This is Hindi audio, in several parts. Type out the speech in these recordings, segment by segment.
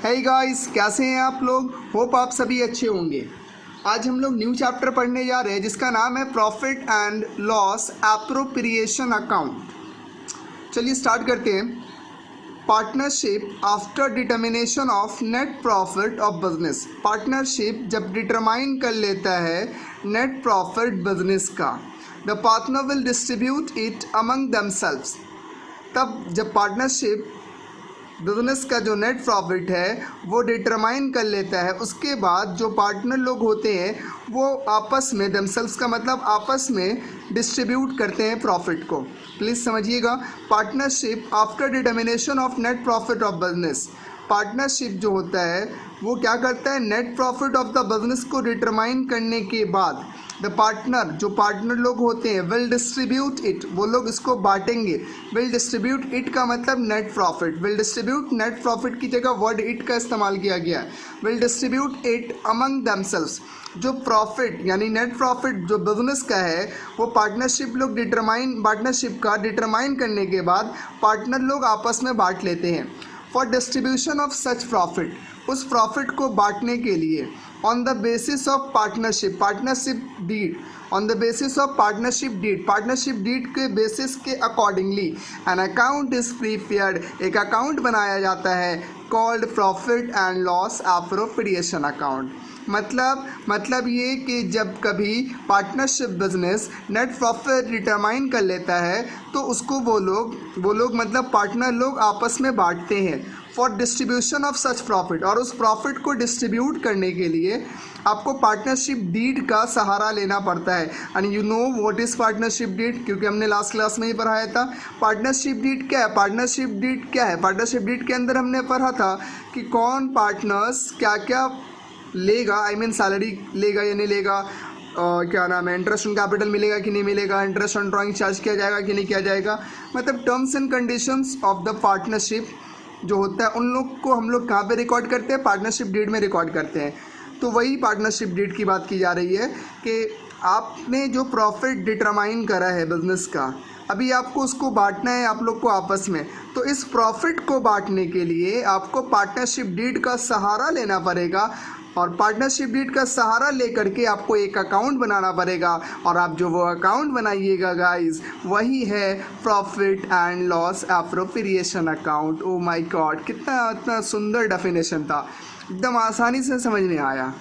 हे गाइस, कैसे हैं आप लोग। होप आप सभी अच्छे होंगे। आज हम लोग न्यू चैप्टर पढ़ने जा रहे हैं जिसका नाम है profit and loss appropriation account. चलिए स्टार्ट करते हैं। Partnership after determination of net profit of business. Partnership जब डिटरमाइन कर लेता है नेट प्रॉफिट बिजनेस का, the partner will distribute it among themselves. तब जब पार्टनरशिप बिजनेस का जो नेट प्रॉफिट है वो डिटरमाइन कर लेता है, उसके बाद जो पार्टनर लोग होते हैं वो आपस में, दमसेल्व्स का मतलब आपस में डिस्ट्रीब्यूट करते हैं प्रॉफिट को। प्लीज़ समझिएगा, partnership after determination of net profit of business. Partnership जो होता है वो क्या करता है, net profit of the business को डिटरमाइन करने के बाद द पार्टनर, जो पार्टनर लोग होते हैं, विल डिस्ट्रीब्यूट इट, वो लोग इसको बांटेंगे। विल डिस्ट्रीब्यूट इट का मतलब net profit. Will distribute net profit की जगह वर्ड इट का इस्तेमाल किया गया है। Will distribute it among themselves. जो प्रॉफिट यानी नेट प्रॉफिट जो बिजनेस का है वो पार्टनरशिप लोग पार्टनरशिप का डिटरमाइन करने के बाद पार्टनर लोग आपस में बांट लेते हैं। For distribution of such profit, उस प्रॉफिट को बांटने के लिए, on the basis of partnership deed, on the basis of partnership deed के बेसिस के accordingly an account is prepared, एक अकाउंट बनाया जाता है called profit and loss appropriation account. मतलब ये कि जब कभी partnership business net profit determine कर लेता है तो उसको वो लोग मतलब पार्टनर लोग आपस में बांटते हैं for distribution of such profit. और उस प्रॉफिट को डिस्ट्रीब्यूट करने के लिए आपको पार्टनरशिप डीड का सहारा लेना पड़ता है। And you know what is partnership deed, क्योंकि हमने लास्ट क्लास में ही पढ़ाया था। पार्टनरशिप डीड क्या है? पार्टनरशिप डीड के अंदर हमने पढ़ा था कि कौन पार्टनर्स क्या क्या लेगा, सैलरी लेगा या नहीं लेगा, क्या नाम है, इंटरेस्ट ऑन कैपिटल मिलेगा कि नहीं मिलेगा, इंटरेस्ट ऑन ड्राइंग चार्ज किया जाएगा कि नहीं किया जाएगा। मतलब terms and conditions of the partnership जो होता है उन लोग को हम लोग कहाँ पे रिकॉर्ड करते हैं, पार्टनरशिप डीड में रिकॉर्ड करते हैं। तो वही पार्टनरशिप डीड की बात की जा रही है कि आपने जो प्रॉफिट डिटरमाइन करा है बिजनेस का, अभी आपको उसको बांटना है आप लोग को आपस में। तो इस प्रॉफिट को बांटने के लिए आपको पार्टनरशिप डीड का सहारा लेना पड़ेगा, और पार्टनरशिप डीड का सहारा लेकर के आपको एक अकाउंट बनाना पड़ेगा। और आप जो वो अकाउंट बनाइएगा गाइस, वही है profit and loss appropriation account. Oh my God, कितना सुंदर डेफिनेशन था, एकदम आसानी से समझ में आया।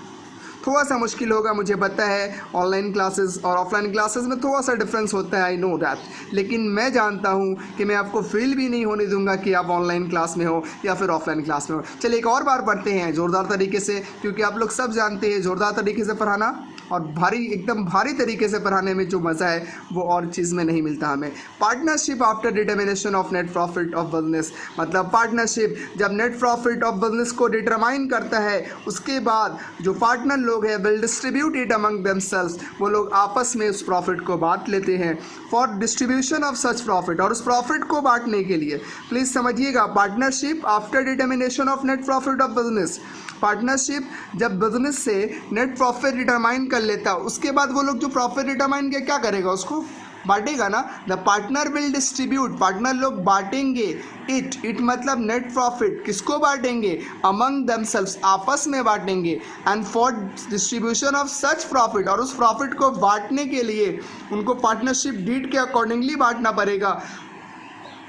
थोड़ा सा मुश्किल होगा, मुझे पता है, ऑनलाइन क्लासेस और ऑफलाइन क्लासेस में थोड़ा सा डिफरेंस होता है, आई नो दैट, लेकिन मैं जानता हूँ कि मैं आपको फील भी नहीं होने दूंगा कि आप ऑनलाइन क्लास में हो या फिर ऑफलाइन क्लास में हो। चलिए एक और बार पढ़ते हैं ज़ोरदार तरीके से, क्योंकि आप लोग सब जानते हैं ज़ोरदार तरीके से पढ़ाना और एकदम भारी तरीके से पढ़ाने में जो मज़ा है वो और चीज़ में नहीं मिलता हमें। Partnership after determination of net profit of business, मतलब पार्टनरशिप जब नेट प्रॉफिट ऑफ बिजनेस को डिटरमाइन करता है, उसके बाद जो पार्टनर लोग हैं will distribute it among themselves, वो लोग आपस में उस प्रॉफिट को बांट लेते हैं for distribution of such profit. और उस प्रॉफिट को बांटने के लिए प्लीज़ समझिएगा, partnership after determination of net profit of business, partnership जब बिजनेस से नेट प्रॉफिट डिटरमाइन कर लेता है, उसके बाद वो लोग जो प्रॉफिट डिटरमाइन किया क्या करेगा, उसको बांटेगा ना। The partner will distribute, partner लोग बांटेंगे इट मतलब नेट प्रॉफिट, किसको बांटेंगे, अमंग देमसेल्व्स, आपस में बांटेंगे। And for distribution of such profit, और उस प्रॉफिट को बांटने के लिए उनको पार्टनरशिप डीड के अकॉर्डिंगली बांटना पड़ेगा।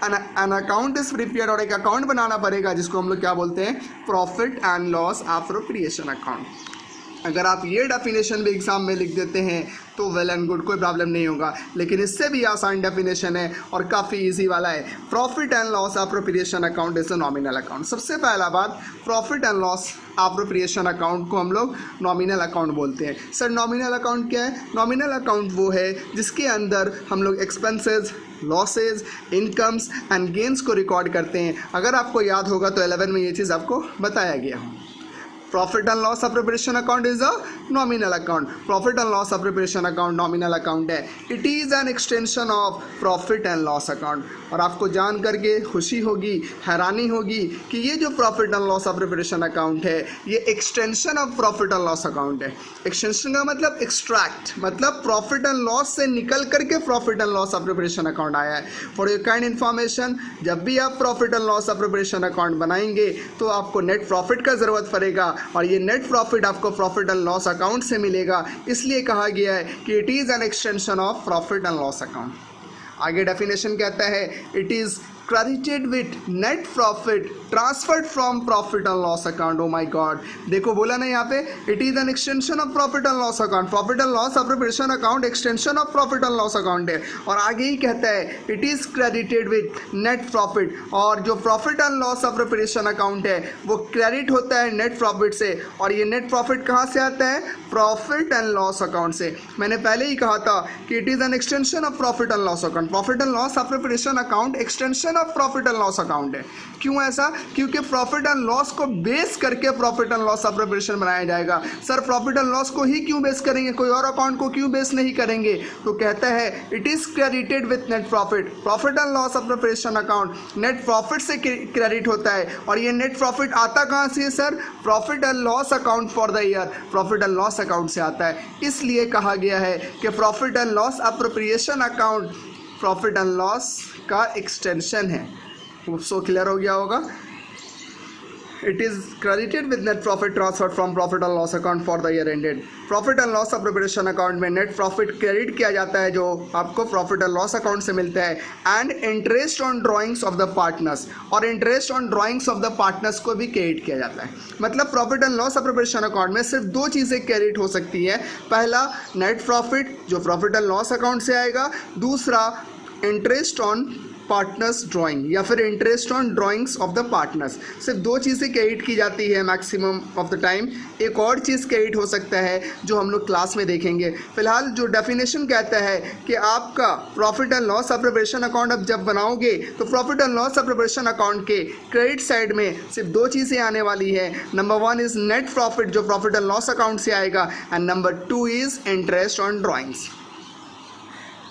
एन अकाउंट इज प्रिपेयर्ड, और एक अकाउंट बनाना पड़ेगा जिसको हम लोग क्या बोलते हैं, profit and loss appropriation account. अगर आप ये डेफिनेशन भी एग्जाम में लिख देते हैं तो वेल एंड गुड, कोई प्रॉब्लम नहीं होगा, लेकिन इससे भी आसान डेफिनेशन है और काफ़ी इजी वाला है। Profit and loss appropriation account is a nominal account. सबसे पहला बात, profit and loss appropriation account को हम लोग नॉमिनल अकाउंट बोलते हैं। सर नॉमिनल अकाउंट क्या है? नॉमिनल अकाउंट वो है जिसके अंदर हम लोग expenses, losses, incomes and gains को रिकॉर्ड करते हैं। अगर आपको याद होगा तो 11 में ये चीज़ आपको बताया गया। Profit and loss appropriation account is a nominal account. Profit and loss appropriation account nominal account है। It is an extension of profit and loss account. और आपको जान करके खुशी होगी, हैरानी होगी कि ये जो profit and loss appropriation account है ये extension of profit and loss account है। एक्सटेंशन का मतलब एक्सट्रैक्ट, मतलब प्रॉफिट एंड लॉस से निकल करके profit and loss appropriation account आया है। फॉर योर काइंड इन्फॉर्मेशन, जब भी आप profit and loss appropriation account बनाएंगे तो आपको नेट प्रॉफिट का ज़रूरत पड़ेगा और ये नेट प्रॉफिट आपको प्रॉफिट एंड लॉस अकाउंट से मिलेगा। इसलिए कहा गया है कि it is an extension of profit and loss account. आगे डेफिनेशन कहता है it is credited with net profit transferred from profit and loss account। oh my god, देखो बोला ना यहाँ पे it is an extension of profit and loss account। profit and loss appropriation account extension of profit and loss account है। और आगे ही कहता है it is credited with net profit। और जो profit and loss appropriation account है वो क्रेडिट होता है नेट प्रॉफिट से। और ये नेट प्रॉफिट कहाँ से आता है? प्रॉफिट एंड लॉस अकाउंट से। मैंने पहले ही कहा था कि it is an extension of profit and loss account. Profit and loss appropriation account extension of profit and loss account है। क्यों ऐसा? क्योंकि प्रॉफिट एंड लॉस को बेस करके प्रॉफिट एंड लॉस अप्रोप्रिएशन बनाया जाएगा। सर प्रॉफिट एंड लॉस को ही क्यों बेस करेंगे, कोई और अकाउंट को क्यों बेस नहीं करेंगे? तो कहता है it is credited with net profit. Profit and loss appropriation account net profit से क्रेडिट होता है। और ये नेट प्रॉफिट आता कहाँ से है sir? Profit and loss account for the year, profit and loss account से आता है। इसलिए कहा गया है कि profit and loss appropriation account profit and loss का एक्सटेंशन है। सो क्लियर हो गया होगा। It is credited with net profit transferred from profit and loss account for the year ended. Profit and loss appropriation account में नेट प्रॉफिट क्रेडिट किया जाता है जो आपको प्रॉफिट एंड लॉस अकाउंट से मिलता है। And interest on drawings of the partners, और interest on drawings of the partners को भी क्रेडिट किया जाता है। मतलब profit and loss appropriation account में सिर्फ दो चीज़ें क्रेडिट हो सकती है। पहला नेट प्रॉफिट जो प्रॉफिट एंड लॉस अकाउंट से आएगा, दूसरा इंटरेस्ट ऑन पार्टनर्स ड्राइंग या फिर interest on drawings of the partners. सिर्फ दो चीज़ें क्रेडिट की जाती है मैक्सिमम ऑफ द टाइम। एक और चीज़ क्रेडिट हो सकता है जो हम लोग क्लास में देखेंगे। फिलहाल जो डेफिनेशन कहता है कि आपका profit and loss appropriation account अब जब बनाओगे तो profit and loss appropriation account के क्रेडिट साइड में सिर्फ दो चीज़ें आने वाली है। Number one is net profit जो प्रॉफिट एंड लॉस अकाउंट से आएगा, and number two is interest on drawings.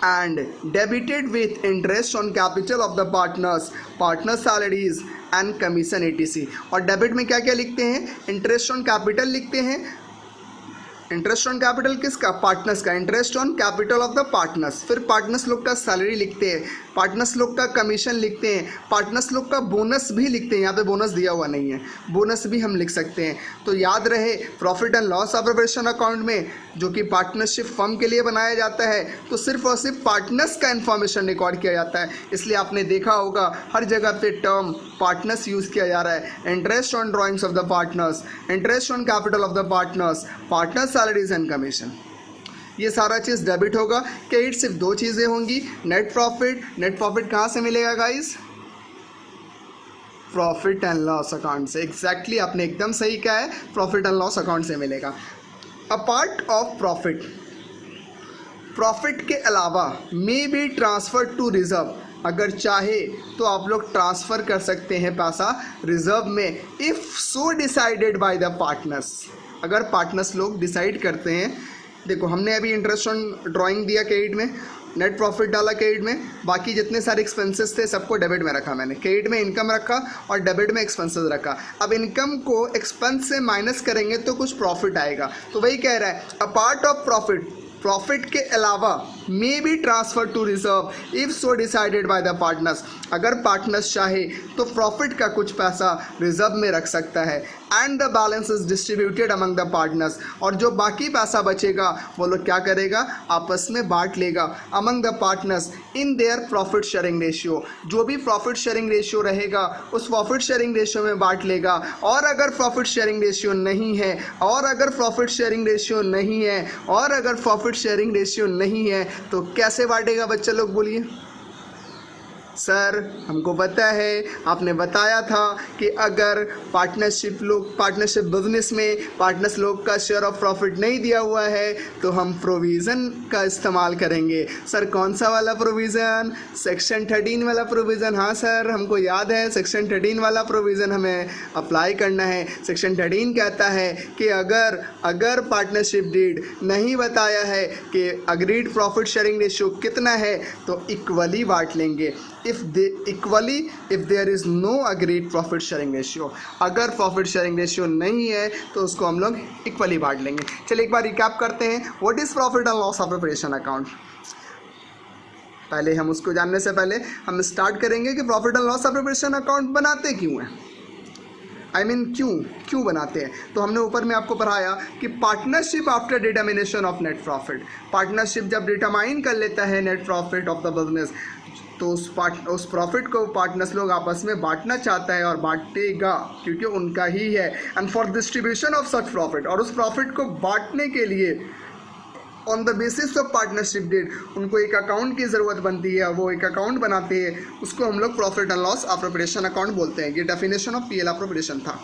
and debited with interest on capital of the partner salaries and commission etc। और डेबिट में क्या क्या लिखते हैं? इंटरेस्ट ऑन कैपिटल लिखते हैं। इंटरेस्ट ऑन कैपिटल किसका? पार्टनर्स का। Interest on capital of the partners. फिर पार्टनर्स लोग का सैलरी लिखते हैं, पार्टनर्स लोग का कमीशन लिखते हैं, पार्टनर्स लोग का बोनस भी लिखते हैं। यहाँ पे बोनस दिया हुआ नहीं है, बोनस भी हम लिख सकते हैं। तो याद रहे profit and loss appropriation account में जो कि पार्टनरशिप फर्म के लिए बनाया जाता है तो सिर्फ और सिर्फ पार्टनर्स का इन्फॉर्मेशन रिकॉर्ड किया जाता है। इसलिए आपने देखा होगा हर जगह पे टर्म पार्टनर्स यूज़ किया जा रहा है। Interest on drawings of the partners, interest on capital of the partners, partner salaries and commission, ये सारा चीज़ डेबिट होगा। क्रेडिट सिर्फ दो चीज़ें होंगी, नेट प्रॉफिट। नेट प्रॉफिट कहाँ से मिलेगा guys? Profit and loss account से। एग्जैक्टली आपने एकदम सही कहा है, प्रॉफिट एंड लॉस अकाउंट से मिलेगा। A part of profit, profit के अलावा may be transfer to reserve, अगर चाहे तो आप लोग ट्रांसफ़र कर सकते हैं पैसा रिजर्व में, if so decided by the partners, अगर पार्टनर्स लोग डिसाइड करते हैं। देखो हमने अभी इंटरेस्ट ऑन ड्राइंग दिया क्रेडिट में, नेट प्रॉफिट डाला क्रेडिट में, बाकी जितने सारे एक्सपेंसेस थे सबको डेबिट में रखा मैंने। क्रेडिट में इनकम रखा और डेबिट में एक्सपेंसेस रखा। अब इनकम को एक्सपेंस से माइनस करेंगे तो कुछ प्रॉफिट आएगा। तो वही कह रहा है a part of profit, profit के अलावा may be transfer to reserve if so decided by the partners, अगर पार्टनर्स चाहे तो प्रॉफिट का कुछ पैसा रिजर्व में रख सकता है। And the balance is distributed among the partners, और जो बाकी पैसा बचेगा वो लोग क्या करेगा? आपस में बांट लेगा among the partners in their profit sharing ratio. जो भी प्रॉफिट शेयरिंग रेशियो रहेगा उस प्रॉफिट शेयरिंग रेशियो में बांट लेगा। और अगर प्रॉफिट शेयरिंग रेशियो नहीं है, और अगर प्रॉफिट शेयरिंग रेशियो नहीं है, और अगर प्रॉफिट शेयरिंग रेशियो नहीं है तो कैसे बांटेगा बच्चे लोग? बोलिए, सर हमको पता है, आपने बताया था कि अगर पार्टनरशिप बिजनेस में पार्टनर्स लोग का शेयर ऑफ प्रॉफिट नहीं दिया हुआ है तो हम प्रोविज़न का इस्तेमाल करेंगे। सर कौन सा वाला प्रोविज़न? सेक्शन 13 वाला प्रोविज़न। हाँ सर हमको याद है, सेक्शन 13 वाला प्रोविज़न हमें अप्लाई करना है। सेक्शन 13 कहता है कि अगर पार्टनरशिप डीड नहीं बताया है कि अग्रीड प्रॉफिट शेयरिंग रेशियो कितना है तो इक्वली बांट लेंगे। If there is no agreed profit sharing ratio, अगर प्रॉफिट शेयरिंग रेशियो नहीं है तो उसको हम लोग इक्वली बांट लेंगे। चलिए एक बार रिकैप करते हैं, what is profit and loss preparation account. पहले हम उसको जानने से पहले हम स्टार्ट करेंगे कि profit and loss preparation account बनाते क्यों हैं, क्यों बनाते हैं। तो हमने ऊपर में आपको पढ़ाया कि partnership after determination of net profit, partnership जब डिटरमाइन कर लेता है net profit of the business तो उस प्रॉफिट को पार्टनर्स लोग आपस में बांटना चाहता है और बांटेगा क्योंकि उनका ही है। And for distribution of such profit, और उस प्रॉफिट को बांटने के लिए on the basis of partnership deed उनको एक अकाउंट की ज़रूरत बनती है, वो एक अकाउंट बनाते हैं, उसको हम लोग profit and loss appropriation account बोलते हैं। ये डेफिनेशन ऑफ पीएल अप्रोप्रिएशन था।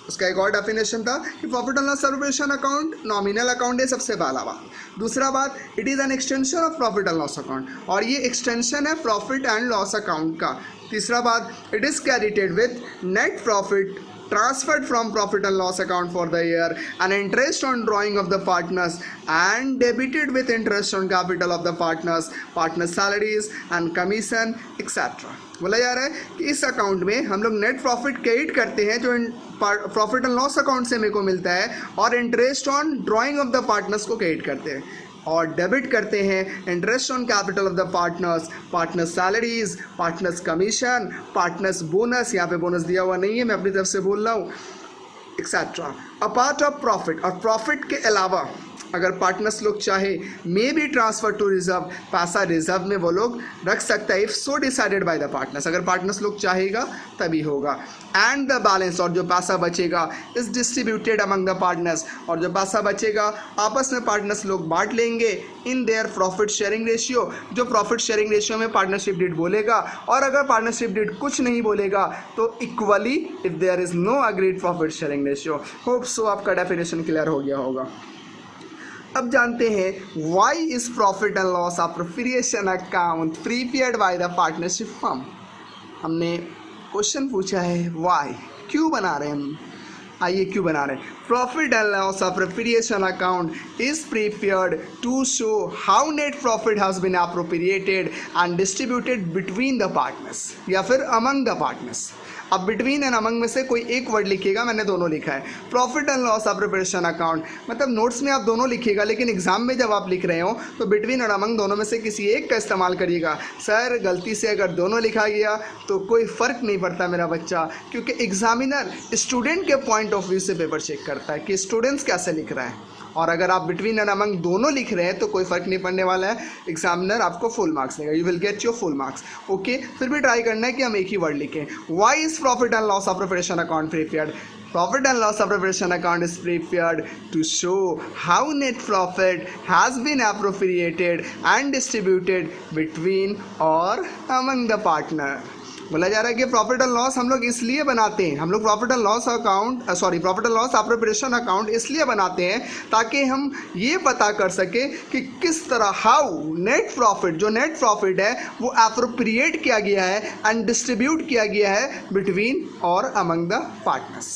उसका एक और डेफिनेशन था कि profit and loss appropriation account nominal account है, सबसे पहला बात। दूसरा बात, it is an extension of profit and loss account, और ये एक्सटेंशन है प्रॉफिट एंड लॉस अकाउंट का। तीसरा बात, it is credited with net profit transferred from profit and loss account for the year and interest on drawing of the partners and debited with interest on capital of the partners salaries and commission etc। बोला जा रहा है कि इस अकाउंट में हम लोग नेट प्रॉफिट क्रेडिट करते हैं जो प्रॉफिट एंड लॉस अकाउंट से मेरे को मिलता है, और interest on drying of the partners को क्रेडिट करते हैं, और डेबिट करते हैं interest on capital of the partners salaries, partners commission, partners bonus, यहाँ पे बोनस दिया हुआ नहीं है, मैं अपनी तरफ से बोल रहा हूँ, etcetera. A part of profit, और प्रॉफिट के अलावा अगर पार्टनर्स लोग चाहे may be transfer to reserve, पैसा रिजर्व में वो लोग रख सकता है if so decided by the partners, अगर पार्टनर्स लोग चाहेगा तभी होगा। एंड द बैलेंस, और जो पैसा बचेगा is distributed among the partners, और जो पैसा बचेगा आपस में पार्टनर्स लोग बांट लेंगे in their profit sharing ratio, जो प्रॉफिट शेयरिंग रेशियो में पार्टनरशिप डीड बोलेगा, और अगर पार्टनरशिप डीड कुछ नहीं बोलेगा तो equally if there is no agreed profit sharing ratio. Hope so आपका डेफिनेशन क्लियर हो गया होगा। अब जानते हैं why is profit and loss appropriation account prepared by the partnership firm. हमने क्वेश्चन पूछा है व्हाई, क्यों बना रहे हैं हम, आइए क्यों बना रहे हैं। Profit and loss appropriation account is prepared to show how net profit has been appropriated and distributed between the partners, या फिर अमंग द पार्टनर्स। अब बिटवीन एंड अमंग में से कोई एक वर्ड लिखिएगा, मैंने दोनों लिखा है। Profit and loss appropriation account मतलब नोट्स में आप दोनों लिखिएगा, लेकिन एग्जाम में जब आप लिख रहे हो तो बिटवीन और अमंग दोनों में से किसी एक का इस्तेमाल करिएगा। सर गलती से अगर दोनों लिखा गया तो कोई फ़र्क नहीं पड़ता मेरा बच्चा, क्योंकि एग्जामिनर स्टूडेंट के पॉइंट ऑफ व्यू से पेपर चेक करता है कि स्टूडेंट्स कैसे लिख रहा है, और अगर आप बिटवीन एंड अमंग दोनों लिख रहे हैं तो कोई फ़र्क नहीं पड़ने वाला है, एग्जामिनर आपको फुल मार्क्स देगा, you will get your full marks. Okay, फिर भी ट्राई करना है कि हम एक ही वर्ड लिखें। Why is profit and loss appropriation account prepared? Profit and loss appropriation account is prepared to show how net profit has been appropriated and distributed between or among the partner। बोला जा रहा है कि प्रॉफिट एंड लॉस हम लोग इसलिए बनाते हैं, हम लोग profit and loss appropriation account इसलिए बनाते हैं ताकि हम ये पता कर सके कि किस तरह हाउ नेट प्रॉफिट, जो नेट प्रॉफिट है वो अप्रोप्रिएट किया गया है एंड डिस्ट्रीब्यूट किया गया है बिटवीन और among the partners.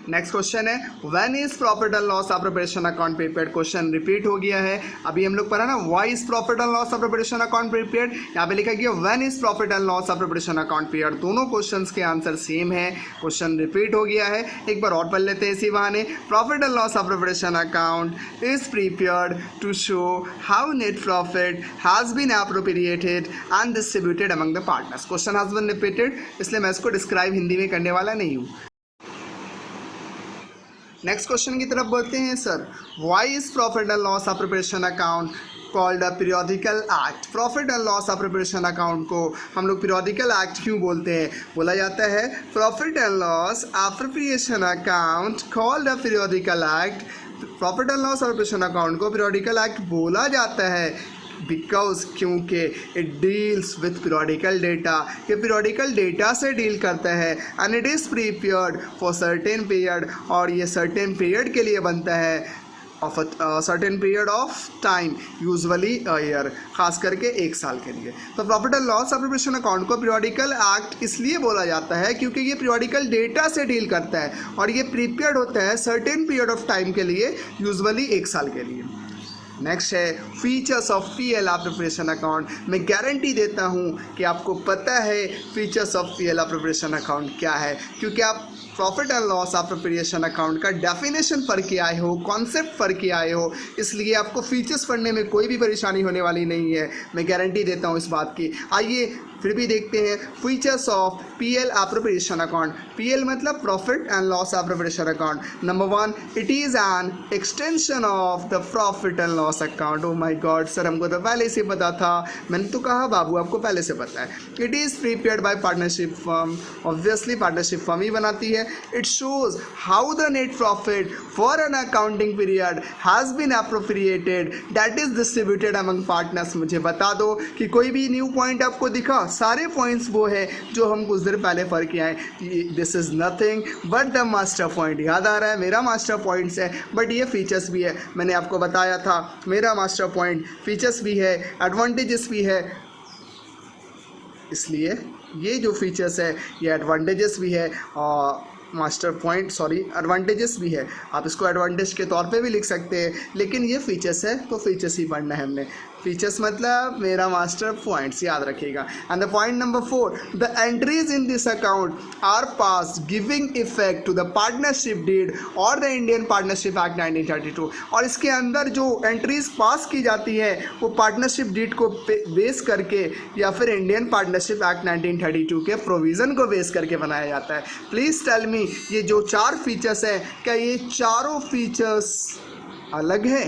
Next question है when is profit and loss appropriation account prepared. Question repeat हो गया है, अभी हम लोग पढ़ा ना why is profit and loss appropriation account prepared, यहाँ पे लिखा गया when is profit and loss appropriation account prepared. दोनों क्वेश्चंस के आंसर सेम है, क्वेश्चन रिपीट हो गया है, एक बार और पढ़ लेते हैं इसी बहाने। Profit and loss appropriation account is prepared to show how net profit has been appropriated and distributed among the partners. Question has been repeated, इसलिए मैं इसको डिस्क्राइब हिंदी में करने वाला नहीं हूँ। नेक्स्ट क्वेश्चन की तरफ बढ़ते हैं sir. Why is profit and loss appropriation account called a periodical act. Profit and loss appropriation account को हम लोग पीरियोडिकल एक्ट क्यों बोलते हैं? बोला जाता है profit and loss appropriation account called a periodical act. Profit and loss appropriation account को पीरियोडिकल एक्ट बोला जाता है बिकॉज क्योंकि it deals with periodical data, ये पीरियोडिकल डेटा से डील करता है and it is prepared for certain period, और ये सर्टेन पीरियड के लिए बनता है of certain period of time, usually year, खास करके 1 साल के लिए। तो profit and loss appropriation account को पीरियोडिकल एक्ट इसलिए बोला जाता है क्योंकि ये पीरियोडिकल डेटा से डील करता है और ये प्रीपेयर्ड होता है सर्टेन पीरियड ऑफ टाइम के लिए, यूजुअली 1 साल के लिए। नेक्स्ट है features of PL appropriation account. मैं गारंटी देता हूँ कि आपको पता है features of PL appropriation account क्या है, क्योंकि आप profit and loss appropriation account का डेफिनेशन पढ़ के आए हो, कॉन्सेप्ट पढ़ के आए हो, इसलिए आपको फीचर्स पढ़ने में कोई भी परेशानी होने वाली नहीं है, मैं गारंटी देता हूँ इस बात की। आइए फिर भी देखते हैं features of PL appropriation account. PL मतलब profit and loss appropriation account. Number 1, it is an extension of the profit and loss account. Oh my god sir, हमको तो पहले से पता था। मैंने तो कहा बाबू आपको पहले से पता है। It is prepared by partnership firm, obviously partnership firm ही बनाती है। It shows how the net profit for an accounting period has been appropriated that is distributed among partners. मुझे बता दो कि कोई भी न्यू पॉइंट आपको दिखा, सारे पॉइंट्स वो है जो हम कुछ देर पहले पढ़ के आए। This is nothing but the master point. याद आ रहा है मेरा मास्टर पॉइंट्स है, बट ये फीचर्स भी है। मैंने आपको बताया था मेरा मास्टर पॉइंट फीचर्स भी है, एडवांटेजेस भी है, इसलिए ये जो फीचर्स है ये एडवांटेजेस भी है और मास्टर पॉइंट एडवांटेजेस भी है। आप इसको एडवांटेज के तौर पे भी लिख सकते हैं, लेकिन ये फीचर्स है तो फीचर्स ही पढ़ना है हमने। फीचर्स मतलब मेरा मास्टर पॉइंट्स, याद रखिएगा। And the point number 4, the entries in this account are pass giving effect to the partnership deed और द इंडियन पार्टनरशिप एक्ट 1932। और इसके अंदर जो एंट्रीज पास की जाती है वो पार्टनरशिप डीड को बेस करके या फिर इंडियन पार्टनरशिप एक्ट 1932 के प्रोविज़न को बेस करके बनाया जाता है। प्लीज़ टेल मी, ये जो 4 फीचर्स हैं क्या ये चारों फीचर्स अलग है?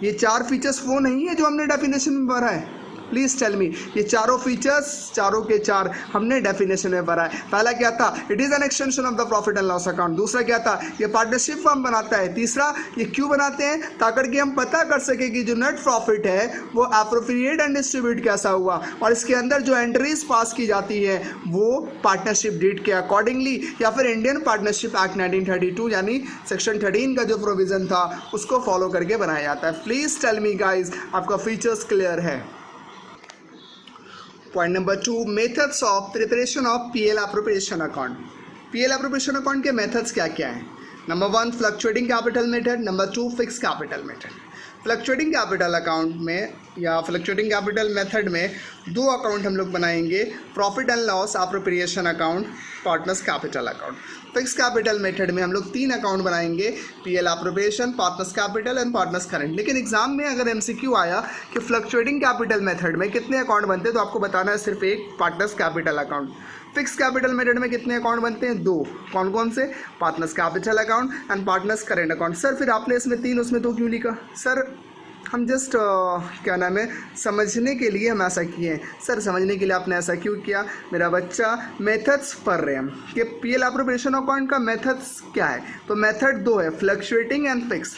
ये 4 फीचर्स वो नहीं है जो हमने डेफिनेशन में पढ़ा है। प्लीज़ टेल मी, ये चारों फीचर्स चारों के चार हमने डेफिनेशन में पढ़ा है। पहला क्या था? It is an extension of the profit and loss account. दूसरा क्या था? ये पार्टनरशिप फर्म बनाता है। तीसरा, ये क्यों बनाते हैं? ताकि कि हम पता कर सके कि जो नेट प्रॉफिट है वो एप्रोप्रिएट एंड डिस्ट्रीब्यूट कैसा हुआ, और इसके अंदर जो एंट्रीज पास की जाती है वो पार्टनरशिप डीड के अकॉर्डिंगली या फिर इंडियन पार्टनरशिप एक्ट 1932 यानी सेक्शन 13 का जो प्रोविज़न था उसको फॉलो करके बनाया जाता है। प्लीज़ टेल मी गाइज, आपका फीचर्स क्लियर है? Point number 2, methods of preparation of PL appropriation account. PL appropriation account के मेथड्स क्या क्या हैं? Number 1, fluctuating capital method. Number 2, fix capital method. Fluctuating capital account में या फ्लक्चुएटिंग कैपिटल मेथड में 2 अकाउंट हम लोग बनाएंगे, profit and loss appropriation account, partners capital account. Fix capital method में हम लोग 3 अकाउंट बनाएंगे, PL appropriation, partners capital and partners current. लेकिन एग्जाम में अगर एमसीक्यू आया कि फ्लक्चुएटिंग कैपिटल मेथड में कितने अकाउंट बनते हैं तो आपको बताना है सिर्फ एक, partners capital account. Fix capital method में कितने अकाउंट बनते हैं? 2। कौन कौन से? Partners capital account and partners current account. Sir फिर आपने इसमें 3 उसमें 2 क्यों लिखा? सर हम जस्ट क्या नाम है, समझने के लिए हम ऐसा किए हैं। सर समझने के लिए आपने ऐसा क्यों किया? मेरा बच्चा मेथड्स पढ़ रहे हैं कि पीएल एप्रोप्रिएशन अकाउंट का मेथड्स क्या है। तो मेथड 2 है, फ्लक्चुएटिंग एंड फिक्स।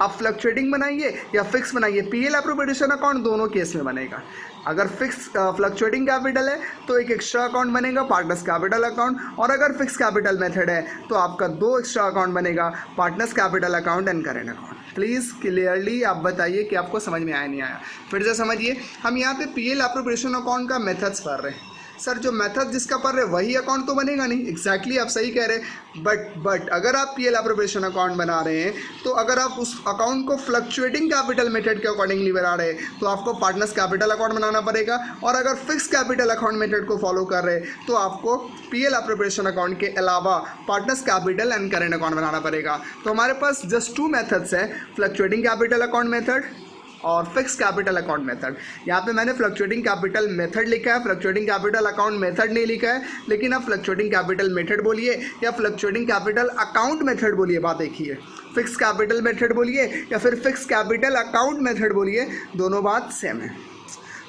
आप फ्लक्चुएटिंग बनाइए या फिक्स बनाइए, पीएल एप्रोप्रिएशन अकाउंट दोनों केस में बनेगा। अगर फिक्स फ्लक्चुएटिंग कैपिटल है तो एक एक्स्ट्रा अकाउंट बनेगा, पार्टनर्स कैपिटल अकाउंट, और अगर फिक्स कैपिटल मेथड है तो आपका 2 एक्स्ट्रा अकाउंट बनेगा, partners capital account and current account. Please clearly आप बताइए कि आपको समझ में आया नहीं आया। फिर से समझिए, हम यहाँ पे पीएल एप्रोप्रिएशन अकाउंट का मेथड्स पढ़ रहे हैं। सर जो मेथड जिसका पढ़ रहे वही अकाउंट तो बनेगा नहीं। एग्जैक्टली आप सही कह रहे हैं, बट अगर आप पीएल एप्रोप्रिएशन अकाउंट बना रहे हैं तो अगर आप उस अकाउंट को फ्लक्चुएटिंग कैपिटल मेथड के अकॉर्डिंगली बना रहे हैं तो आपको पार्टनर्स कैपिटल अकाउंट बनाना पड़ेगा, और अगर फिक्स कैपिटल अकाउंट मेथड को फॉलो कर रहे हैं तो आपको पीएल एप्रोप्रिएशन अकाउंट के अलावा partners capital and current account बनाना पड़ेगा। तो हमारे पास जस्ट 2 मेथड्स हैं, फ्लक्चुएटिंग कैपिटल अकाउंट मेथड और फिक्स कैपिटल अकाउंट मेथड। यहाँ पे मैंने फ्लक्चुएटिंग कैपिटल मेथड लिखा है, फ्लक्चुएटिंग कैपिटल अकाउंट मेथड नहीं लिखा है, लेकिन आप फ्लक्चुएटिंग कैपिटल मेथड बोलिए या फ्लक्चुएटिंग कैपिटल अकाउंट मेथड बोलिए, बात एक ही है। फिक्स कैपिटल मेथड बोलिए या फिर फिक्स कैपिटल अकाउंट मेथड बोलिए, दोनों बात सेम है।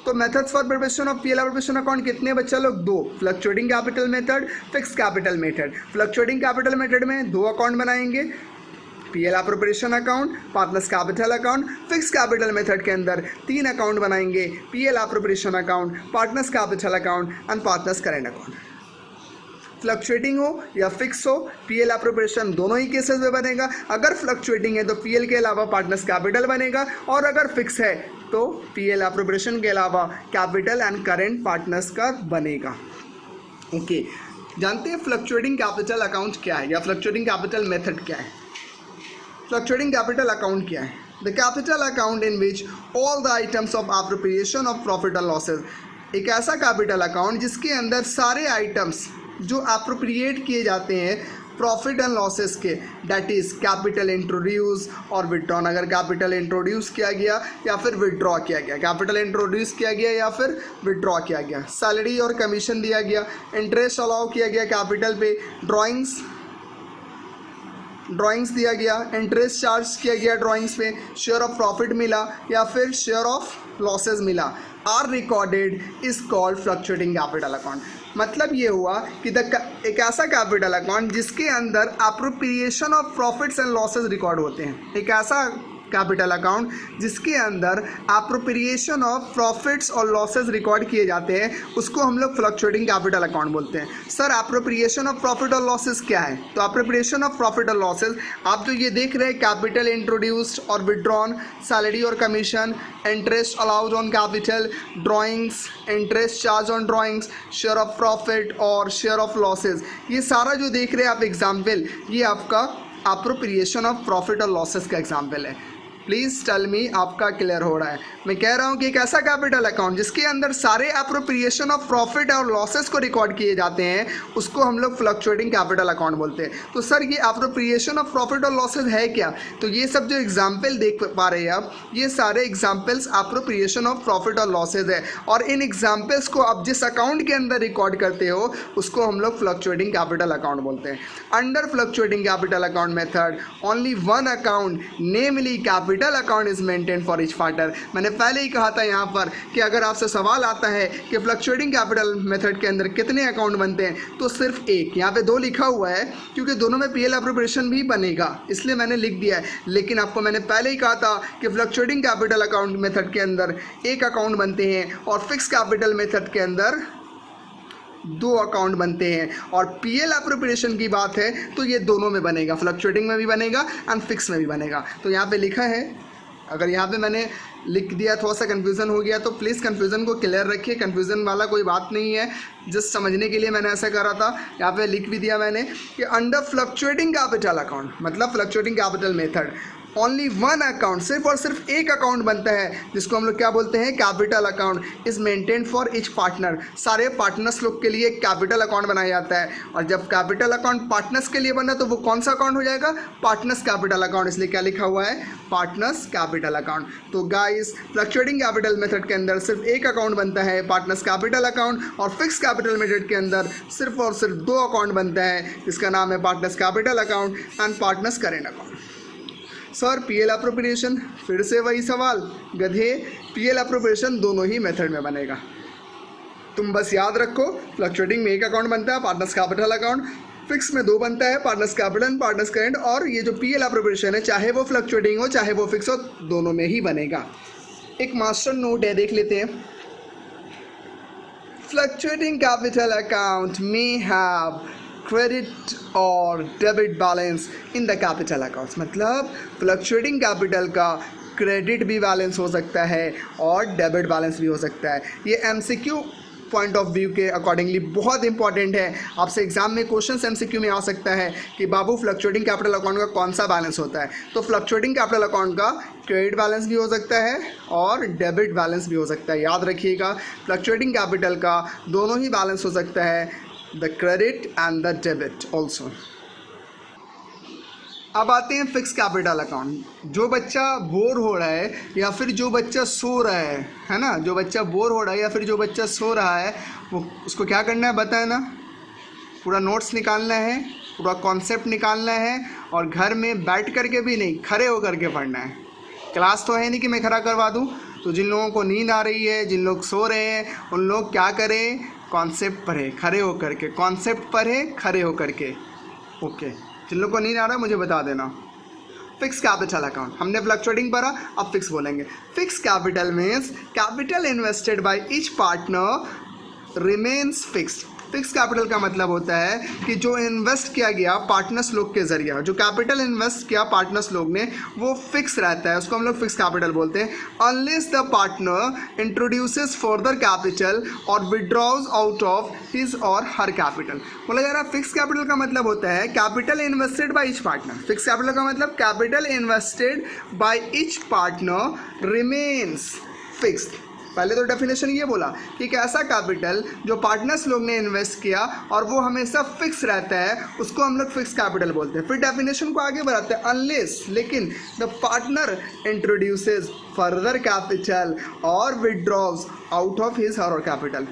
तो methods for preparation of PL appropriation account कितने बच्चा लोग? 2, fluctuating capital method, fix capital method. Fluctuating capital method में 2 अकाउंट बनाएंगे, PL appropriation account, partners capital account. Fix capital method के अंदर 3 अकाउंट बनाएंगे, PL appropriation account, partners capital account and partners current account. Fluctuating हो या फिक्स हो, पीएल एप्रोप्रिएशन दोनों ही केसेस में बनेगा। अगर फ्लक्चुएटिंग है तो पीएल के अलावा पार्टनर्स कैपिटल बनेगा, और अगर फिक्स है तो पीएल एप्रोप्रिएशन के अलावा कैपिटल एंड करेंट पार्टनर्स का बनेगा। ओके, जानते हैं फ्लक्चुएटिंग कैपिटल अकाउंट क्या है या फ्लक्चुएटिंग कैपिटल मेथड क्या है। फ्लक्चुएटिंग कैपिटल अकाउंट क्या है? The capital account in which all the items of appropriation of profit और लॉसेज। एक ऐसा कैपिटल अकाउंट जिसके अंदर सारे आइटम्स जो एप्रोप्रिएट किए जाते हैं प्रॉफिट एंड लॉसेस के, दैट इज कैपिटल इंट्रोड्यूस और विड्रॉन। अगर कैपिटल इंट्रोड्यूस किया गया या फिर विड्रॉ किया गया, कैपिटल इंट्रोड्यूस किया गया या फिर विड्रॉ किया गया, सैलरी और कमीशन दिया गया, इंटरेस्ट अलाउ किया गया कैपिटल पे, ड्राइंग्स दिया गया, इंटरेस्ट चार्ज किया गया ड्राइंग्स पे, शेयर ऑफ प्रॉफिट मिला या फिर शेयर ऑफ लॉसेज मिला, are recorded is called fluctuating capital account. मतलब ये हुआ कि एक ऐसा कैपिटल अकाउंट जिसके अंदर appropriation of profits and losses record होते हैं। एक ऐसा कैपिटल अकाउंट जिसके अंदर एप्रोप्रिएशन ऑफ प्रॉफिट्स और लॉसेज रिकॉर्ड किए जाते हैं, उसको हम लोग फ्लक्चुएटिंग कैपिटल अकाउंट बोलते हैं। सर एप्रोप्रिएशन ऑफ प्रॉफिट और लॉसेज क्या है? तो एप्रोप्रिएशन ऑफ प्रॉफिट और लॉसेज आप जो ये देख रहे हैं, कैपिटल इंट्रोड्यूस्ड और विड्रॉन, सैलरी और commission, interest allowed on capital, drawings, interest charge on drawings, share of profit और शेयर ऑफ लॉसेज, ये सारा जो देख रहे हैं आप एग्जाम्पल, ये आपका एप्रोप्रिएशन ऑफ प्रॉफिट और लॉसेज का एग्जाम्पल है। प्लीज़ टेल मी आपका क्लियर हो रहा है? मैं कह रहा हूँ कि एक ऐसा कैपिटल अकाउंट जिसके अंदर सारे एप्रोप्रिएशन ऑफ प्रॉफिट और लॉसेस को रिकॉर्ड किए जाते हैं, उसको हम लोग फ्लक्चुएटिंग कैपिटल अकाउंट बोलते हैं। तो सर ये एप्रोप्रिएशन ऑफ प्रॉफिट और लॉसेस है क्या? तो ये सब जो एग्जाम्पल देख पा रहे हैं आप, ये सारे एग्जाम्पल्स एप्रोप्रिएशन ऑफ प्रॉफिट और लॉसेज है, और इन एग्जाम्पल्स को आप जिस अकाउंट के अंदर रिकॉर्ड करते हो उसको हम लोग फ्लक्चुएटिंग कैपिटल अकाउंट बोलते हैं। Under fluctuating capital account method only one account, namely capital account is maintain for each partner. मैंने पहले ही कहा था यहाँ पर कि अगर आपसे सवाल आता है कि फ्लक्चुएटिंग कैपिटल मेथड के अंदर कितने अकाउंट बनते हैं, तो सिर्फ एक। यहाँ पे 2 लिखा हुआ है क्योंकि दोनों में पीएल एप्रोप्रिएशन भी बनेगा, इसलिए मैंने लिख दिया है। लेकिन आपको मैंने पहले ही कहा था कि फ्लक्चुएटिंग कैपिटल अकाउंट मेथड के अंदर 1 अकाउंट बनते हैं और फिक्स कैपिटल मेथड के अंदर 2 अकाउंट बनते हैं। और पीएल एप्रोप्रिएशन की बात है तो ये दोनों में बनेगा, फ्लक्चुएटिंग में भी बनेगा एंड फिक्स में भी बनेगा। तो यहाँ पे लिखा है, अगर यहाँ पे मैंने लिख दिया थोड़ा सा कन्फ्यूज़न हो गया तो प्लीज़ कन्फ्यूज़न को क्लियर रखिए, कन्फ्यूज़न वाला कोई बात नहीं है, जस्ट समझने के लिए मैंने ऐसा करा था। यहाँ पे लिख भी दिया मैंने कि अंडर फ्लक्चुएटिंग कैपिटल अकाउंट, मतलब fluctuating capital method, only one account, सिर्फ और सिर्फ एक अकाउंट बनता है जिसको हम लोग क्या बोलते हैं, capital account, is maintain for each partner. सारे पार्टनर्स लोग के लिए कैपिटल अकाउंट बनाया जाता है, और जब कैपिटल अकाउंट पार्टनर्स के लिए बना तो वो कौन सा अकाउंट हो जाएगा, पार्टनर्स कैपिटल अकाउंट। इसलिए क्या लिखा हुआ है, पार्टनर्स कैपिटल अकाउंट। तो गाइस फ्लक्चुएटिंग कैपिटल मेथड के अंदर सिर्फ एक अकाउंट बनता है, पार्टनर्स कैपिटल अकाउंट, और फिक्स कैपिटल मेथड के अंदर सिर्फ और सिर्फ 2 अकाउंट बनता है जिसका नाम है partners capital account and partners current account. Sir PL appropriation, फिर से वही सवाल, गधे, पीएल एप्रोप्रिएशन दोनों ही मेथड में बनेगा। तुम बस याद रखो, फ्लक्चुएटिंग में 1 अकाउंट बनता है, पार्टनर्स कैपिटल अकाउंट, फिक्स में 2 बनता है, partners capital and partners current, और ये जो पीएल एप्रोप्रिएशन है चाहे वो फ्लक्चुएटिंग हो चाहे वो फिक्स हो, दोनों में ही बनेगा। एक मास्टर नोट है, देख लेते हैं। फ्लक्चुएटिंग कैपिटल अकाउंट में हैव क्रेडिट और debit balance in the capital accounts. मतलब फ्लक्चुएटिंग कैपिटल का क्रेडिट भी बैलेंस हो सकता है और डेबिट बैलेंस भी हो सकता है। ये एमसीक्यू पॉइंट ऑफ व्यू के अकॉर्डिंगली बहुत इंपॉर्टेंट है। आपसे एग्जाम में क्वेश्चन एमसीक्यू में आ सकता है कि बाबू फ्लक्चुएटिंग कैपिटल अकाउंट का कौन सा बैलेंस होता है। तो फ्लक्चुएटिंग कैपिटल अकाउंट का क्रेडिट बैलेंस भी हो सकता है और डेबिट बैलेंस भी हो सकता है। याद रखिएगा, फ्लक्चुएटिंग कैपिटल का दोनों ही बैलेंस हो सकता है, the credit and the debit also. अब आते हैं फिक्स कैपिटल अकाउंट। जो बच्चा बोर हो रहा है या फिर जो बच्चा सो रहा है ना, जो बच्चा बोर हो रहा है या फिर जो बच्चा सो रहा है, वो उसको क्या करना है बताए ना, पूरा नोट्स निकालना है, पूरा कॉन्सेप्ट निकालना है, और घर में बैठ करके भी नहीं, खड़े होकर के पढ़ना है। क्लास तो है नहीं कि मैं खड़ा करवा दूँ। तो जिन लोगों को नींद आ रही है, जिन लोग सो रहे हैं, उन लोग क्या करें, कॉन्सेप्ट पढ़े खड़े होकर के, कॉन्सेप्ट पढ़े खड़े होकर के। ओके, जिन लोग को नींद आ रहा है मुझे बता देना। Fix capital account. हमने फ्लक्चुएटिंग पढ़ा, अब फिक्स बोलेंगे। Fix capital means capital invested by each partner remains fixed. Fix capital का मतलब होता है कि जो इन्वेस्ट किया गया पार्टनर्स लोग के जरिए, जो कैपिटल इन्वेस्ट किया पार्टनर्स लोग ने, वो फिक्स रहता है, उसको हम लोग फिक्स कैपिटल बोलते हैं। Unless the partner introduces further capital और विड्रॉज आउट ऑफ हिज और हर कैपिटल। बोला जा रहा है फिक्स कैपिटल का मतलब होता है capital invested by each partner. Fix capital का मतलब capital invested by each partner remains fixed. पहले तो डेफिनेशन ये बोला कि एक ऐसा कैपिटल जो पार्टनर्स लोग ने इन्वेस्ट किया और वो हमेशा फिक्स रहता है, उसको हम लोग फिक्स कैपिटल बोलते हैं। फिर डेफिनेशन को आगे बढ़ाते हैं, अनलेस, लेकिन the partner introduces further capital और विड्रॉज आउट ऑफ हिज और कैपिटल।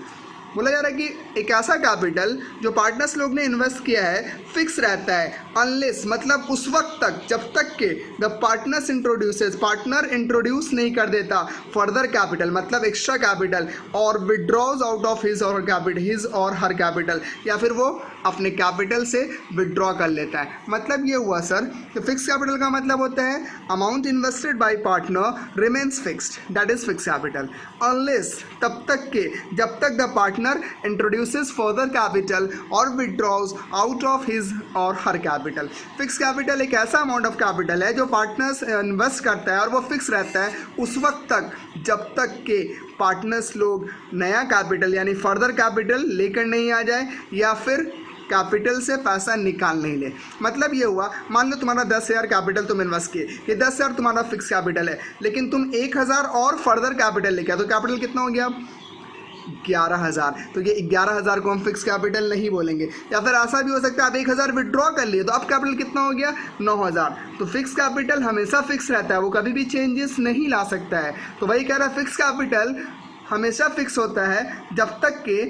बोला जा रहा है कि एक ऐसा कैपिटल जो पार्टनर्स लोग ने इन्वेस्ट किया है फिक्स रहता है, अनलेस मतलब उस वक्त तक जब तक के the partners introduces, partner introduce नहीं कर देता फर्दर कैपिटल मतलब एक्स्ट्रा कैपिटल, और विड्रॉज आउट ऑफ हिज और कैपिटल, हिज और हर कैपिटल, या फिर वो अपने कैपिटल से विड्रॉ कर लेता है। मतलब ये हुआ सर कि फिक्स कैपिटल का मतलब होता है amount invested bye partner remains fixed, that is fix capital. Unless तब तक के जब तक the partner introduces further capital और विड्रॉज आउट ऑफ हिज और हर कैपिटल। फिक्स कैपिटल एक ऐसा अमाउंट ऑफ कैपिटल है जो पार्टनर्स इन्वेस्ट करता है और वो फिक्स रहता है उस वक्त तक जब तक के पार्टनर्स लोग नया कैपिटल यानी फर्दर कैपिटल लेकर नहीं आ जाए या फिर कैपिटल से पैसा निकाल नहीं ले। मतलब ये हुआ, मान लो तुम्हारा 10,000 कैपिटल तुम इन्वेस्ट किए, ये 10,000 तुम्हारा फिक्स कैपिटल है, लेकिन तुम 1,000 और फर्दर कैपिटल लेके आए तो कैपिटल कितना हो गया? 11,000। तो ये 11,000 को हम फिक्स कैपिटल नहीं बोलेंगे। या फिर ऐसा भी हो सकता है आप 1,000 विड्रॉ कर लिए तो अब कैपिटल कितना हो गया? 9,000। तो फिक्स कैपिटल हमेशा फिक्स रहता है, वो कभी भी चेंजेस नहीं ला सकता है। तो वही कह रहा है फिक्स कैपिटल हमेशा फिक्स होता है जब तक के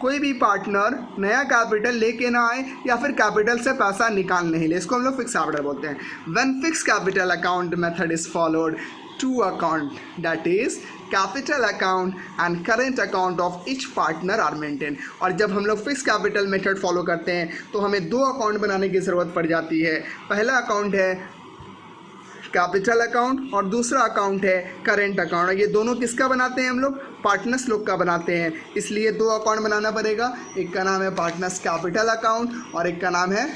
कोई भी पार्टनर नया कैपिटल लेके ना आए या फिर कैपिटल से पैसा निकाल नहीं ले, इसको हम लोग फिक्स कैपिटल बोलते हैं। When fix capital account method is followed, two account that is capital account and current account of each partner are maintain. और जब हम लोग फिक्स कैपिटल मेथड फॉलो करते हैं तो हमें 2 अकाउंट बनाने की ज़रूरत पड़ जाती है। पहला अकाउंट है कैपिटल अकाउंट और दूसरा अकाउंट है करेंट अकाउंट। और ये दोनों किसका बनाते हैं हम लोग? पार्टनर्स लोग का बनाते हैं, इसलिए 2 अकाउंट बनाना पड़ेगा। एक का नाम है पार्टनर्स कैपिटल अकाउंट और एक का नाम है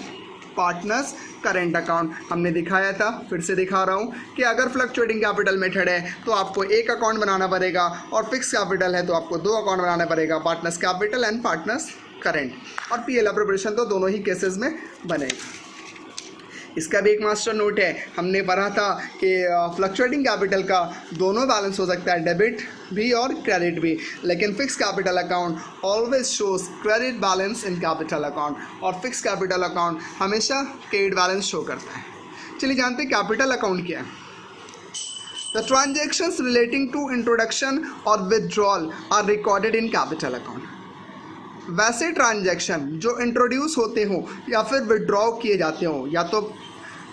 पार्टनर्स करेंट अकाउंट। हमने दिखाया था, फिर से दिखा रहा हूँ कि अगर फ्लक्चुएटिंग कैपिटल मेथड है तो आपको 1 अकाउंट बनाना पड़ेगा और फिक्स कैपिटल है तो आपको 2 अकाउंट बनाना पड़ेगा, partners capital and partners current. और पीएल प्रिपरेशन तो दोनों ही केसेस में बनेगी। इसका भी एक मास्टर नोट है, हमने पढ़ा था कि फ्लक्चुएटिंग कैपिटल का दोनों बैलेंस हो सकता है, डेबिट भी और क्रेडिट भी, लेकिन fix capital account always shows credit balance in capital account और फिक्स कैपिटल अकाउंट हमेशा क्रेडिट बैलेंस शो करता है। चलिए जानते हैं कैपिटल अकाउंट क्या है। The transactions relating to introduction और withdrawal are recorded in capital account. वैसे ट्रांजैक्शन जो इंट्रोड्यूस होते हो या फिर विड्रॉ किए जाते हो, या तो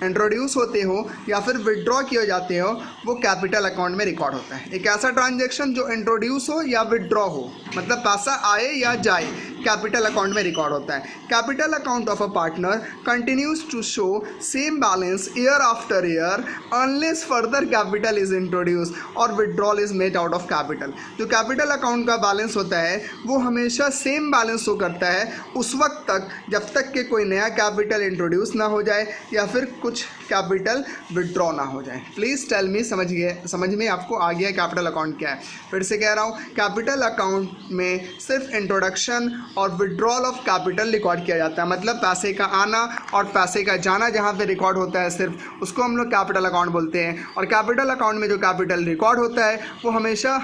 इंट्रोड्यूस होते हो या फिर विड्रॉ किए जाते हो, वो कैपिटल अकाउंट में रिकॉर्ड होता है। एक ऐसा ट्रांजैक्शन जो इंट्रोड्यूस हो या विड्रॉ हो, मतलब पैसा आए या जाए, कैपिटल अकाउंट में रिकॉर्ड होता है। Capital account of a partner continues to show same balance year after year unless further capital is introduce और withdrawal is made out of capital. जो कैपिटल अकाउंट का बैलेंस होता है वो हमेशा सेम बैलेंस शो करता है उस वक्त तक जब तक कि कोई नया कैपिटल इंट्रोड्यूस ना हो जाए या फिर कुछ कैपिटल विड्रॉ ना हो जाए। प्लीज़ टेल मी, समझ में आपको आ गया कैपिटल अकाउंट क्या है? फिर से कह रहा हूँ, कैपिटल अकाउंट में सिर्फ इंट्रोडक्शन और विड्रॉल ऑफ कैपिटल रिकॉर्ड किया जाता है, मतलब पैसे का आना और पैसे का जाना जहाँ पे रिकॉर्ड होता है सिर्फ, उसको हम लोग कैपिटल अकाउंट बोलते हैं। और कैपिटल अकाउंट में जो कैपिटल रिकॉर्ड होता है वो हमेशा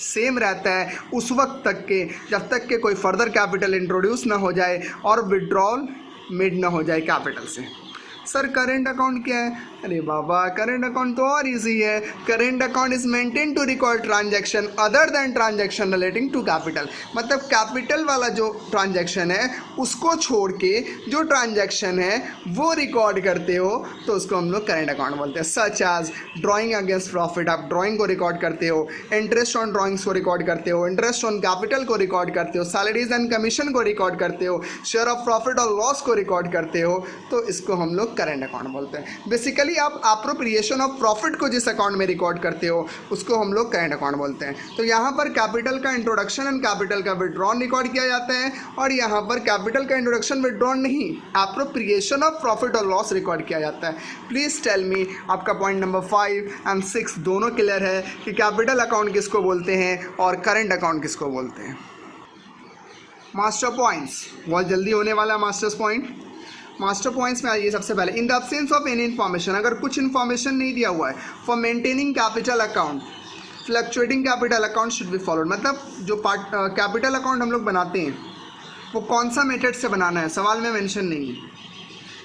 सेम रहता है उस वक्त तक के जब तक के कोई फर्दर कैपिटल इंट्रोड्यूस ना हो जाए और विड्रॉल मेड ना हो जाए कैपिटल से। सर करेंट अकाउंट क्या है? अरे बाबा, करेंट अकाउंट तो और इजी है। Current account is maintain to record transaction other than transaction relating to capital. मतलब कैपिटल वाला जो ट्रांजैक्शन है उसको छोड़ के जो ट्रांजैक्शन है वो रिकॉर्ड करते हो तो उसको हम लोग करेंट अकाउंट बोलते हैं। Such as drawing against profit, आप ड्राइंग को रिकॉर्ड करते हो, इंटरेस्ट ऑन ड्राइंग्स को रिकॉर्ड करते हो, इंटरेस्ट ऑन कैपिटल को रिकॉर्ड करते हो, सैलरीज एंड कमीशन को रिकॉर्ड करते हो, शेयर ऑफ प्रॉफिट और लॉस को रिकॉर्ड करते हो, तो इसको हम लोग करेंट अकाउंट बोलते हैं। बेसिकली आप अप्रोप्रिएशन ऑफ प्रॉफिट को जिस अकाउंट में रिकॉर्ड करते हो उसको हम लोग करेंट अकाउंट बोलते हैं। तो यहाँ पर कैपिटल का इंट्रोडक्शन एंड कैपिटल का विड्रॉन रिकॉर्ड किया जाता है, और यहाँ पर कैपिटल का इंट्रोडक्शन विड्रॉन नहीं, अप्रोप्रिएशन ऑफ प्रॉफिट और लॉस रिकॉर्ड किया जाता है। प्लीज़ टेल मी, आपका पॉइंट नंबर 5 एंड 6 दोनों क्लियर है कि कैपिटल अकाउंट किसको बोलते हैं और करंट अकाउंट किसको बोलते हैं। मास्टर पॉइंट्स बहुत जल्दी होने वाला है। मास्टर पॉइंट्स में आइए। सबसे पहले, इन the absence of any information, अगर कुछ इन्फॉर्मेशन नहीं दिया हुआ है, for maintaining capital account fluctuating capital account should be followed. मतलब जो कैपिटल अकाउंट हम लोग बनाते हैं वो कौन सा मेथड से बनाना है, सवाल में मेंशन नहीं है।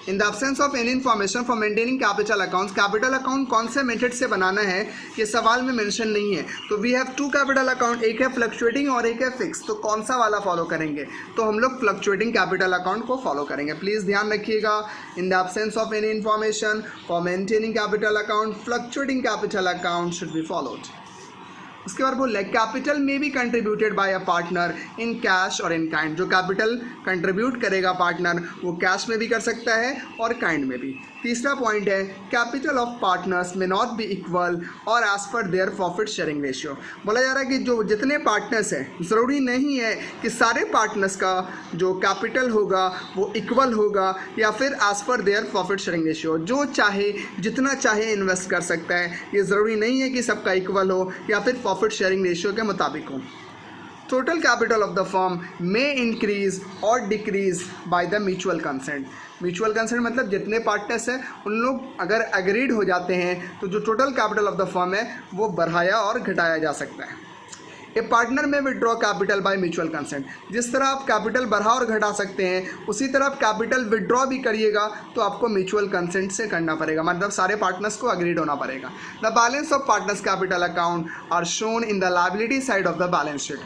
In the absence of any information for maintaining capital accounts, capital account कौन से मेथड से बनाना है ये सवाल में मेंशन नहीं है। तो वी हैव 2 कैपिटल अकाउंट, एक है फ्लक्चुएटिंग और एक है फिक्स। तो कौन सा वाला फॉलो करेंगे? तो हम लोग फ्लक्चुएटिंग कैपिटल अकाउंट को फॉलो करेंगे। प्लीज़ ध्यान रखिएगा, in the absence of any information for maintaining capital account fluctuating capital account should be followed. उसके बाद बोल रहे capital may be contributed by a partner in cash और इन काइंड। जो कैपिटल कंट्रीब्यूट करेगा पार्टनर वो कैश में भी कर सकता है और काइंड में भी। तीसरा पॉइंट है capital of partners may not be equal और as per their profit sharing ratio. बोला जा रहा है कि जो जितने पार्टनर्स हैं, ज़रूरी नहीं है कि सारे पार्टनर्स का जो कैपिटल होगा वो इक्वल होगा या फिर as per their profit sharing ratio. जो चाहे जितना चाहे इन्वेस्ट कर सकता है, ये ज़रूरी नहीं है कि सबका इक्वल हो या फिर प्रॉफिट शेयरिंग रेशियो के मुताबिक हो। Total capital of the firm में इंक्रीज और decrease by the mutual consent. Mutual consent मतलब जितने पार्टनर्स हैं उन लोग अगर एग्रीड हो जाते हैं तो जो total capital of the firm है वो बढ़ाया और घटाया जा सकता है। ए पार्टनर में withdraw capital by mutual consent. जिस तरह आप कैपिटल बढ़ा और घटा सकते हैं उसी तरह आप कैपिटल विड्रॉ भी करिएगा तो आपको म्यूचुअल कंसेंट से करना पड़ेगा, मतलब सारे पार्टनर्स को अग्रीड होना पड़ेगा। The balance of partners capital account are shown in the liability side of the balance sheet.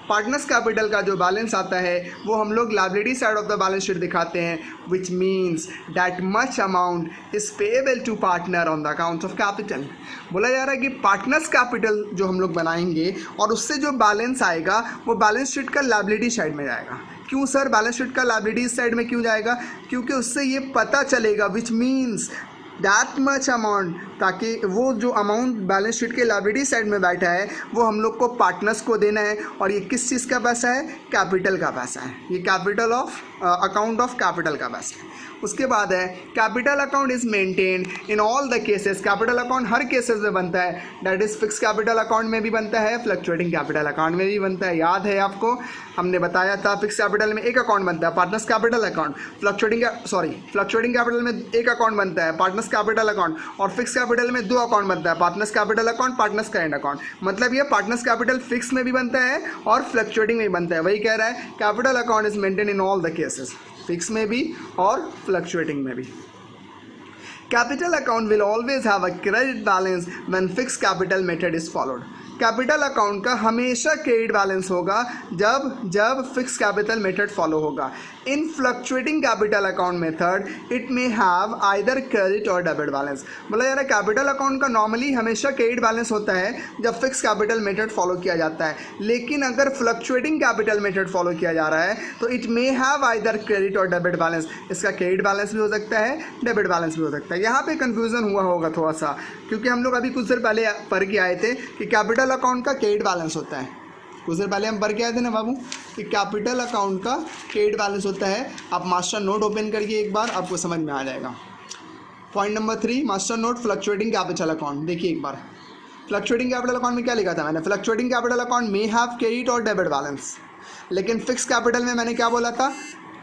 Partners capital का जो बैलेंस आता है वो हम लोग liability side of the balance sheet दिखाते हैं, which means that much amount is payable to partner on the account of capital. बोला जा रहा है कि पार्टनर्स कैपिटल जो हम लोग बनाएंगे और उससे जो बैलेंस आएगा वो बैलेंस शीट का लायबिलिटी साइड में जाएगा। क्यों सर बैलेंस शीट का लायबिलिटी साइड में क्यों जाएगा? क्योंकि उससे ये पता चलेगा, विच मीन्स दैट मच अमाउंट, ताकि वो जो अमाउंट बैलेंस शीट के लायबिलिटी साइड में बैठा है वो हम लोग को पार्टनर्स को देना है। और ये किस चीज़ का पैसा है? कैपिटल का पैसा है। ये capital of account of capital का पैसा है। उसके बाद है capital account is maintained in all the cases. Capital account her cases में बनता है, that is fix capital account में भी बनता है, फ्लक्चुएटिंग कैपिटल अकाउंट में भी बनता है। याद है आपको, हमने बताया था फिक्स कैपिटल में एक अकाउंट बनता है partners capital account, fluctuating capital में एक अकाउंट बनता है पार्टनर्स कैपिटल अकाउंट, और फिक्स कैपिटल में 2 अकाउंट बनता है partners capital account, partners current account. मतलब ये पार्टनर्स कैपिटल फिक्स में भी बनता है और फ्लक्चुएटिंग में भी बनता है। वही कह रहा है capital account is maintain in all the cases, fix में भी और फ्लक्चुएटिंग में भी। Capital account will always have a credit balance when fix capital method is followed. Capital account का हमेशा क्रेडिट बैलेंस होगा जब फिक्स कैपिटल मेथड फॉलो होगा। In fluctuating capital account method it may have either credit और डेबिट बैलेंस। बोला जा रहा है कैपिटल अकाउंट का नॉर्मली हमेशा क्रेडिट बैलेंस होता है जब फिक्स कैपिटल मेथड फॉलो किया जाता है, लेकिन अगर फ्लक्चुएटिंग कैपिटल मेथड फॉलो किया जा रहा है तो it may have either credit और डेबिट बैलेंस। इसका क्रेडिट बैलेंस भी हो सकता है, डेबिट बैलेंस भी हो सकता है। यहाँ पे कन्फ्यूजन हुआ होगा थोड़ा सा, क्योंकि हम लोग अभी कुछ देर पहले पढ़ के आए थे कि कैपिटल अकाउंट का क्रेडिट बैलेंस होता है। कुछ देर पहले हम पढ़ के आए थे ना बाबू कि कैपिटल अकाउंट का क्रेडिट बैलेंस होता है। आप मास्टर नोट ओपन करिए एक बार, आपको समझ में आ जाएगा। Point number 3 master note fluctuating capital account. देखिए एक बार फ्लक्चुएटिंग कैपिटल अकाउंट में क्या लिखा था मैंने, फ्लक्चुएटिंग कैपिटल अकाउंट में हैव क्रेडिट और डेबिट बैलेंस, लेकिन फिक्स कैपिटल में मैंने क्या बोला था,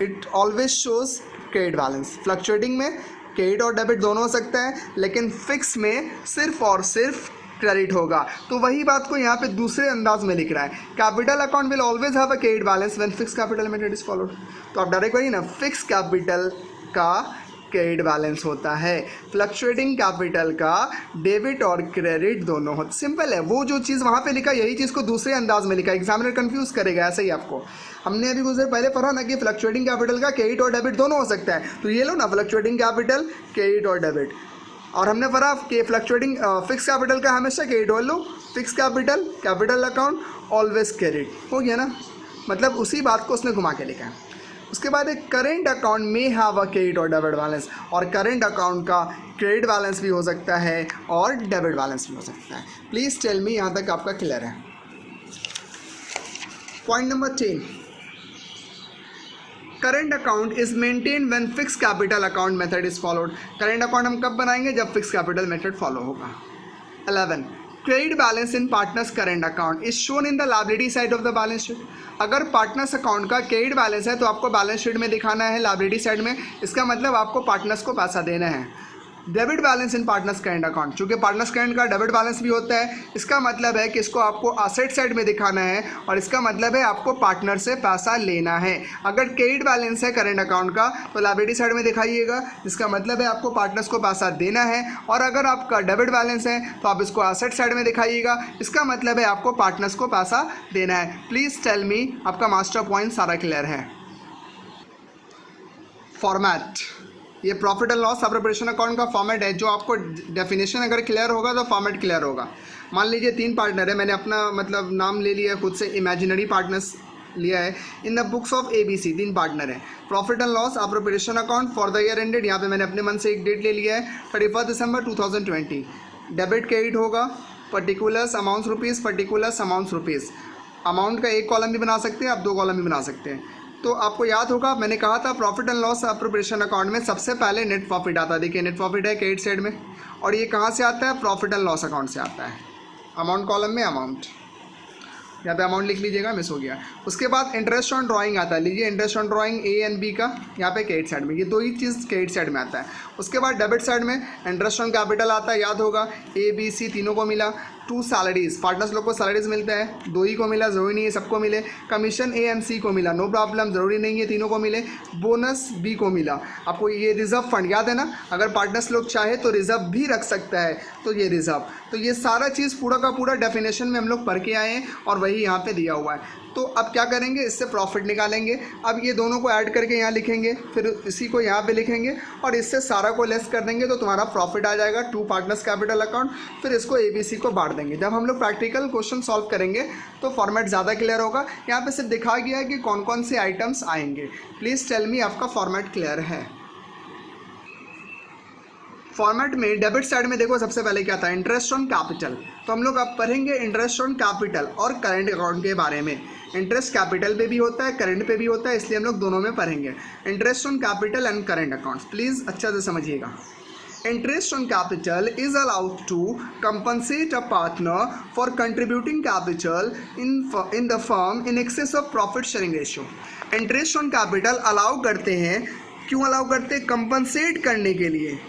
it always shows credit balance. Fluctuating में क्रेडिट और डेबिट दोनों हो सकता है, लेकिन फिक्स में सिर्फ और सिर्फ क्रेडिट होगा। तो वही बात को यहाँ पे दूसरे अंदाज में लिख रहा है, capital account will always have a credit balance when fix capital method is followed. तो आप डायरेक्ट वही ना, फिक्स कैपिटल का क्रेडिट बैलेंस होता है, फ्लक्चुएटिंग कैपिटल का डेबिट और क्रेडिट दोनों होते। सिंपल है, वो जो चीज़ वहाँ पे लिखा यही चीज़ को दूसरे अंदाज में लिखा, एग्जामिनर कंफ्यूज करेगा ऐसे ही आपको। हमने अभी कुछ देर पहले पढ़ा ना कि फ्लक्चुएटिंग कैपिटल का क्रेडिट और डेबिट दोनों हो सकता है, तो ये लो ना फ्लक्चुएटिंग कैपिटल क्रेडिट और डेबिट। और हमने पढ़ा कि फ्लक्चुएटिंग फिक्स कैपिटल का हमेशा क्रेडिट हो, लो fix capital capital account always credit, हो गया ना। मतलब उसी बात को उसने घुमा के लिखा है। उसके बाद एक करेंट अकाउंट में हैव अ क्रेडिट और डेबिट बैलेंस, और करेंट अकाउंट का क्रेडिट बैलेंस भी हो सकता है और डेबिट बैलेंस भी हो सकता है। प्लीज़ टेल मी, यहाँ तक आपका क्लियर है? Point number 10, current account is maintain when fix capital account method is followed. Current account हम कब बनाएंगे? जब फिक्स कैपिटल मेथड फॉलो होगा। 11, credit balance in partners current account is shown in the liability side of the balance sheet. अगर पार्टनर्स अकाउंट का क्रेडिट बैलेंस है तो आपको बैलेंस शीट में दिखाना है, लायबिलिटी साइड में। इसका मतलब आपको पार्टनर्स को पैसा देना है। डेबिट बैलेंस इन पार्टनर्स करेंट अकाउंट, चूँकि पार्टनर्स करेंट का डेबिट बैलेंस भी होता है, इसका मतलब है कि इसको आपको असेट साइड में दिखाना है, और इसका मतलब है आपको पार्टनर से पैसा लेना है। अगर क्रेडिट बैलेंस है करेंट अकाउंट का तो लायबिलिटी साइड में दिखाइएगा, जिसका मतलब है आपको पार्टनर्स को पैसा देना है। और अगर आपका डेबिट बैलेंस है तो आप इसको असेट साइड में दिखाइएगा, इसका मतलब है आपको पार्टनर्स को पैसा देना है। प्लीज़ टेल मी, आपका मास्टर पॉइंट सारा क्लियर है? फॉर्मेट, ये profit and loss preparation account का फॉर्मेट है, जो आपको डेफिनेशन अगर क्लियर होगा तो फॉर्मेट क्लियर होगा। मान लीजिए 3 पार्टनर है, मैंने अपना मतलब नाम ले लिया खुद से, इमेजिनरी पार्टनर्स लिया है। In the books of ABC 3 partner है। Profit and loss preparation account for the year ended, यहाँ पे मैंने अपने मन से एक डेट ले लिया है 31 दिसंबर 2020। डेबिट क्रेडिट होगा, particulars amounts rupees, particulars amounts rupees. Amount का एक कॉलम भी बना सकते हैं आप, 2 कॉलम भी बना सकते हैं। तो आपको याद होगा मैंने कहा था profit and loss preparation account में सबसे पहले नेट प्रॉफिट आता है। देखिए नेट प्रॉफिट है क्रेडिट साइड में, और ये कहाँ से आता है? प्रॉफिट एंड लॉस अकाउंट से आता है। अमाउंट कॉलम में अमाउंट, यहाँ पे अमाउंट लिख लीजिएगा, मिस हो गया। उसके बाद इंटरेस्ट ऑन ड्राइंग आता है, लीजिए interest on drawing A and B का, यहाँ पे क्रेडिट साइड में, ये 2 ही चीज़ क्रेडिट साइड में आता है। उसके बाद डेबिट साइड में इंटरेस्ट ऑन कैपिटल आता है, याद होगा ABC तीनों को मिला। 2 सैलरीज, पार्टनर्स लोग को सैलरीज मिलता है, 2 ही को मिला, ज़रूरी नहीं है सबको मिले। कमीशन A एंड C को मिला, नो प्रॉब्लम, ज़रूरी नहीं है तीनों को मिले। बोनस B को मिला। आपको ये रिजर्व फंड याद है ना, अगर पार्टनर्स लोग चाहे तो रिजर्व भी रख सकता है, तो ये रिजर्व। तो ये सारा चीज़ पूरा का पूरा डेफिनेशन में हम लोग पढ़ के आए हैं, और वही यहाँ पे दिया हुआ है। तो अब क्या करेंगे, इससे प्रॉफिट निकालेंगे। अब ये दोनों को ऐड करके यहाँ लिखेंगे, फिर इसी को यहाँ पे लिखेंगे, और इससे सारा को लेस कर देंगे तो तुम्हारा प्रॉफिट आ जाएगा 2 पार्टनर्स कैपिटल अकाउंट। फिर इसको ABC को बांट देंगे। जब हम लोग प्रैक्टिकल क्वेश्चन सॉल्व करेंगे तो फॉर्मेट ज़्यादा क्लियर होगा। यहाँ पे सिर्फ दिखा गया है कि कौन कौन से आइटम्स आएंगे। प्लीज़ टेल मी, आपका फॉर्मेट क्लियर है? फॉर्मेट में डेबिट साइड में देखो सबसे पहले क्या था? Interest on capital. तो हम लोग अब पढ़ेंगे इंटरेस्ट ऑन कैपिटल और करंट अकाउंट के बारे में। इंटरेस्ट कैपिटल पे भी होता है, करंट पे भी होता है, इसलिए हम लोग दोनों में पढ़ेंगे। Interest on capital and current accounts, please अच्छा से समझिएगा। Interest on capital is allowed to compensate a partner for contributing capital in the firm in excess of profit sharing ratio. Interest on capital allow करते हैं, क्यों अलाउ करते हैं? कंपनसेट करने के लिए।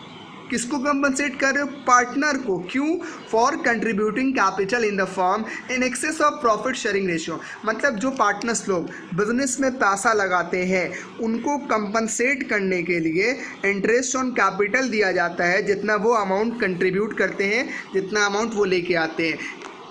किसको कंपनसेट कर रहे हो? पार्टनर को। क्यों? For contributing capital in the firm in excess of profit sharing ratio. मतलब जो पार्टनर्स लोग बिजनेस में पैसा लगाते हैं उनको कंपनसेट करने के लिए इंटरेस्ट ऑन कैपिटल दिया जाता है, जितना वो अमाउंट कंट्रीब्यूट करते हैं, जितना अमाउंट वो लेके आते हैं,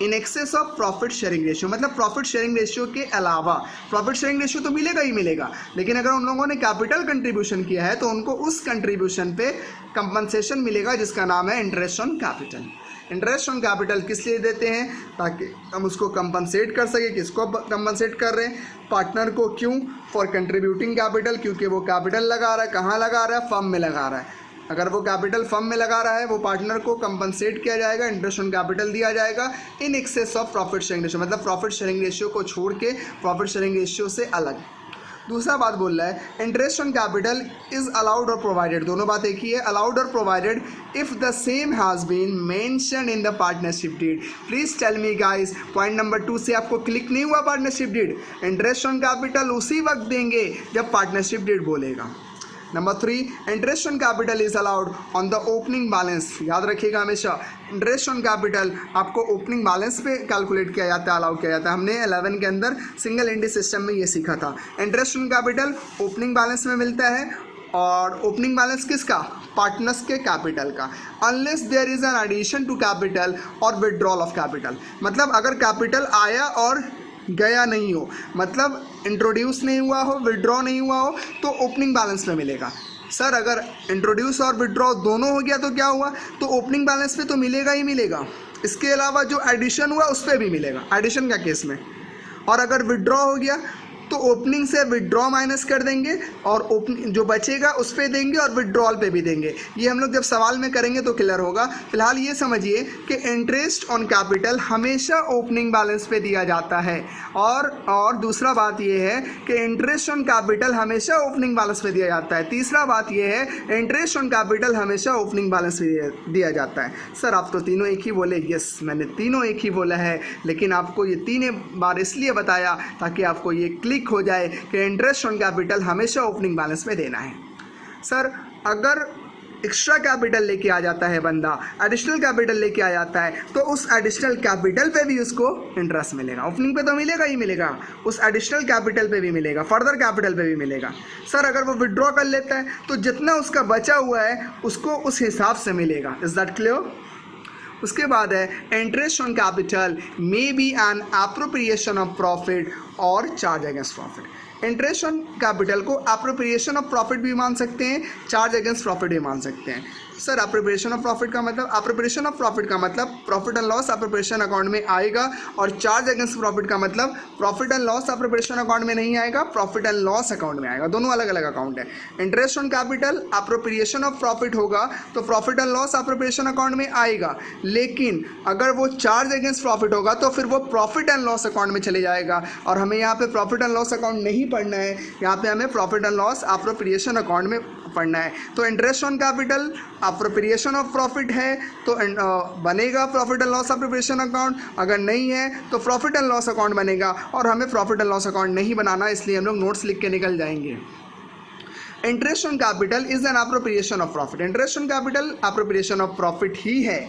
in excess of profit sharing ratio. मतलब प्रॉफिट शेयरिंग रेशियो के अलावा। प्रॉफिट शेयरिंग रेशियो तो मिलेगा ही मिलेगा, लेकिन अगर उन लोगों ने कैपिटल कंट्रीब्यूशन किया है तो उनको उस कंट्रीब्यूशन पे कंपनसेशन मिलेगा, जिसका नाम है interest on capital. Interest on capital किस लिए देते हैं? ताकि हम उसको कंपनसेट कर सके। किसको कंपनसेट कर रहे हैं? पार्टनर को। क्यों? फॉर कंट्रीब्यूटिंग कैपिटल, क्योंकि वो कैपिटल लगा रहा है। कहाँ लगा रहा है? फर्म में लगा रहा है। अगर वो कैपिटल फर्म में लगा रहा है, वो पार्टनर को कंपनसेट किया जाएगा, इंटरेस्ट ऑन कैपिटल दिया जाएगा in excess of profit sharing ratio. मतलब प्रॉफिट शेयरिंग रेशियो को छोड़ के, प्रॉफिट शेयरिंग रेशियो से अलग। दूसरा बात बोल रहा है interest on capital is allowed और प्रोवाइडेड, दोनों बात एक ही है, अलाउड और provided if the same has been mention in the partnership deed. Please tell me guys, point number 2 से आपको क्लिक नहीं हुआ? Partnership deed, interest on capital उसी वक्त देंगे जब पार्टनरशिप डीड बोलेगा। Number 3, interest on capital is allowed on the opening balance. याद रखिएगा हमेशा, इंटरेस्ट ऑन कैपिटल आपको ओपनिंग बैलेंस पे कैलकुलेट किया जाता है, अलाउ किया जाता है। हमने 11 के अंदर सिंगल एंट्री सिस्टम में ये सीखा था। Interest on capital opening balance में मिलता है, और ओपनिंग बैलेंस किसका? पार्टनर्स के कैपिटल का। Unless there is an addition to capital और विड्रॉल ऑफ कैपिटल। मतलब अगर कैपिटल आया और गया नहीं हो, मतलब इंट्रोड्यूस नहीं हुआ हो, विड्रॉ नहीं हुआ हो, तो ओपनिंग बैलेंस में मिलेगा। सर अगर इंट्रोड्यूस और विड्रॉ दोनों हो गया तो क्या हुआ? तो ओपनिंग बैलेंस पे तो मिलेगा ही मिलेगा। इसके अलावा जो एडिशन हुआ उस पर भी मिलेगा, एडिशन का केस में। और अगर विड्रॉ हो गया तो ओपनिंग से विड्रॉ माइनस कर देंगे और ओपनिंग जो बचेगा उस पर देंगे और विड्रॉल पे भी देंगे। ये हम लोग जब सवाल में करेंगे तो क्लियर होगा। फिलहाल ये समझिए कि इंटरेस्ट ऑन कैपिटल हमेशा ओपनिंग बैलेंस पे दिया जाता है और दूसरा बात ये है कि इंटरेस्ट ऑन कैपिटल हमेशा ओपनिंग बैलेंस पे दिया जाता है। तीसरा बात ये है इंटरेस्ट ऑन कैपिटल हमेशा ओपनिंग बैलेंस पे दिया जाता है। सर आप तो तीनों एक ही बोले। यस, मैंने तीनों एक ही बोला है, लेकिन आपको ये तीनों बार इसलिए बताया ताकि आपको ये क्लिक हो जाए कि इंटरेस्ट ऑन कैपिटल हमेशा ओपनिंग बैलेंस में देना है। सर अगर एक्स्ट्रा कैपिटल लेके आ जाता है बंदा, एडिशनल कैपिटल लेके आ जाता है, तो उस एडिशनल कैपिटल पे भी उसको इंटरेस्ट मिलेगा। ओपनिंग पे तो मिलेगा ही मिलेगा, उस एडिशनल कैपिटल पे भी मिलेगा, फर्दर कैपिटल पे भी मिलेगा। सर अगर वो विड्रॉ कर लेता है तो जितना उसका बचा हुआ है उसको उस हिसाब से मिलेगा। Is that clear? उसके बाद है interest on capital may be an appropriation of profit और charge against profit. Interest on capital को एप्रोप्रिएशन ऑफ प्रॉफिट भी मान सकते हैं, चार्ज अगेंस्ट प्रॉफिट भी मान सकते हैं। सर एप्रोप्रिएशन ऑफ प्रॉफिट का मतलब, एप्रोप्रिएशन ऑफ प्रॉफिट का मतलब profit and loss appropriation account में आएगा, और चार्ज अगेंस्ट प्रॉफिट का मतलब profit and loss appropriation account में नहीं आएगा, प्रॉफिट एंड लॉस अकाउंट में आएगा। दोनों अलग अलग अकाउंट है। Interest on capital appropriation of profit होगा तो profit and loss appropriation account में आएगा, लेकिन अगर वो चार्ज अगेंस्ट प्रॉफिट होगा तो फिर वो प्रॉफिट एंड लॉस अकाउंट में चले जाएगा, और हमें यहाँ पे प्रॉफिट एंड लॉस अकाउंट नहीं पढ़ना है, यहाँ पे हमें profit and loss appropriation account में पढ़ना है। तो interest on capital appropriation of profit है तो बनेगा profit and loss appropriation account, अगर नहीं है तो प्रॉफिट एंड लॉस अकाउंट बनेगा, और हमें प्रॉफिट एंड लॉस अकाउंट नहीं बनाना, इसलिए हम लोग नोट्स लिख के निकल जाएंगे। Interest on capital is an appropriation of profit. Interest on capital appropriation of profit ही है।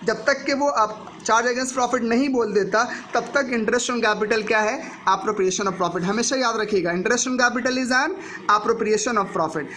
जब तक कि वो आप चार्ज अगेंस्ट प्रॉफिट नहीं बोल देता तब तक इंटरेस्ट ऑन कैपिटल क्या है? Appropriation of profit. हमेशा याद रखिएगा, interest on capital is an appropriation of profit.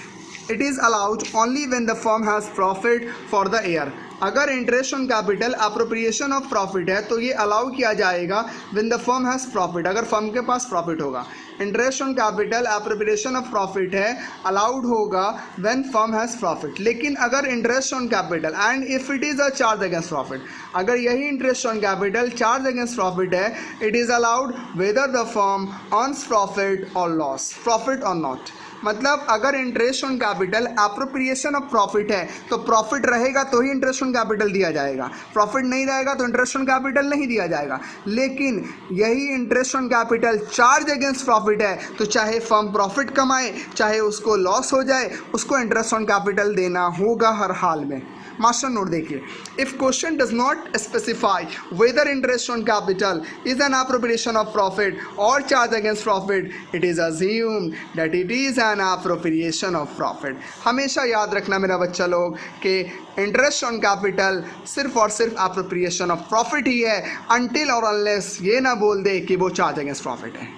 It is allowed only when the firm has profit for the year. अगर interest on capital appropriation of profit है तो ये अलाउ किया जाएगा when the firm has profit, अगर फर्म के पास प्रॉफिट होगा। Interest on capital appropriation of profit है, अलाउड होगा व्हेन फर्म हैज़ प्रॉफिट। लेकिन अगर interest on capital and if it is a charge against profit, अगर यही interest on capital charge against profit है, it is allowed whether the firm earns profit और लॉस, प्रॉफिट और नॉट। मतलब अगर interest on capital appropriation of profit है तो प्रॉफिट रहेगा तो ही इंटरेस्ट ऑन कैपिटल दिया जाएगा, प्रॉफिट नहीं रहेगा तो इंटरेस्ट ऑन कैपिटल नहीं दिया जाएगा। लेकिन यही interest on capital charge against profit है तो चाहे फर्म प्रॉफिट कमाए चाहे उसको लॉस हो जाए, उसको इंटरेस्ट ऑन कैपिटल देना होगा हर हाल में। मास्टर नोट देखिए, if question does not specify whether interest on capital is an appropriation of profit और charge against profit, it is assumed that it is an appropriation of profit. हमेशा याद रखना मेरा बच्चा लोग कि इंटरेस्ट ऑन कैपिटल सिर्फ और सिर्फ एप्रोप्रिएशन ऑफ प्रॉफिट ही है, अनटिल और अनलेस ये ना बोल दे कि वो चार्ज अगेंस्ट प्रॉफिट है।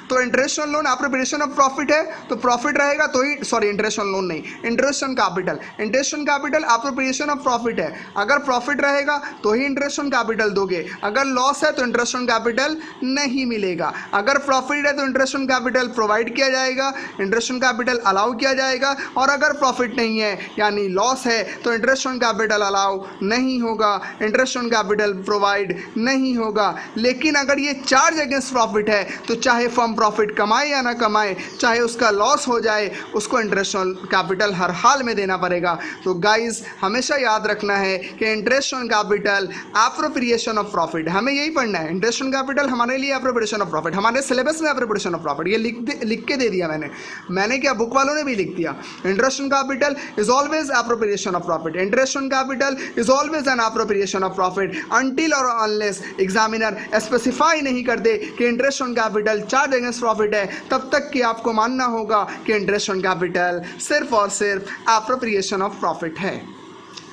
तो interest on loan appropriation of profit है तो प्रॉफिट रहेगा तो ही, सॉरी इंटरेस्ट ऑन लोन नहीं, interest on capital, interest on capital appropriation of profit है, अगर प्रॉफिट रहेगा तो ही इंटरेस्ट ऑन कैपिटल दोगे, अगर लॉस है तो इंटरेस्ट ऑन कैपिटल नहीं मिलेगा, अगर प्रॉफिट है तो इंटरेस्ट ऑन कैपिटल प्रोवाइड किया जाएगा, इंटरेस्ट ऑन कैपिटल अलाउ किया जाएगा, और अगर प्रॉफिट नहीं है यानी लॉस है तो इंटरेस्ट ऑन कैपिटल अलाउ नहीं होगा, इंटरेस्ट ऑन कैपिटल प्रोवाइड नहीं होगा। लेकिन अगर ये चार्ज अगेंस्ट प्रॉफिट है तो चाहे फर्म प्रॉफिट कमाए या ना कमाए, चाहे उसका लॉस हो जाए, उसको इंटरेस्ट ऑन कैपिटल हर हाल में देना पड़ेगा। तो गाइस हमेशा याद रखना है कि interest on capital appropriation of profit, हमें यही पढ़ना है। इंटरेस्ट ऑन कैपिटल हमारे लिए एप्रोप्रिएशन ऑफ प्रॉफिट, हमारे सिलेबस में एप्रोप्रिएशन ऑफ प्रॉफिट, ये लिख के दे दिया मैंने क्या, बुक वालों ने भी लिख दिया। Interest on capital is always appropriation of profit, interest on capital is always an appropriation of profit until और अनलेस एग्जामिनर स्पेसिफाई नहीं कर दे कि interest on capital charge against profit है, तब तक कि आपको मानना होगा कि इंटरेस्ट ऑन कैपिटल सिर्फ और सिर्फ एप्रोप्रिएशन ऑफ प्रॉफिट है।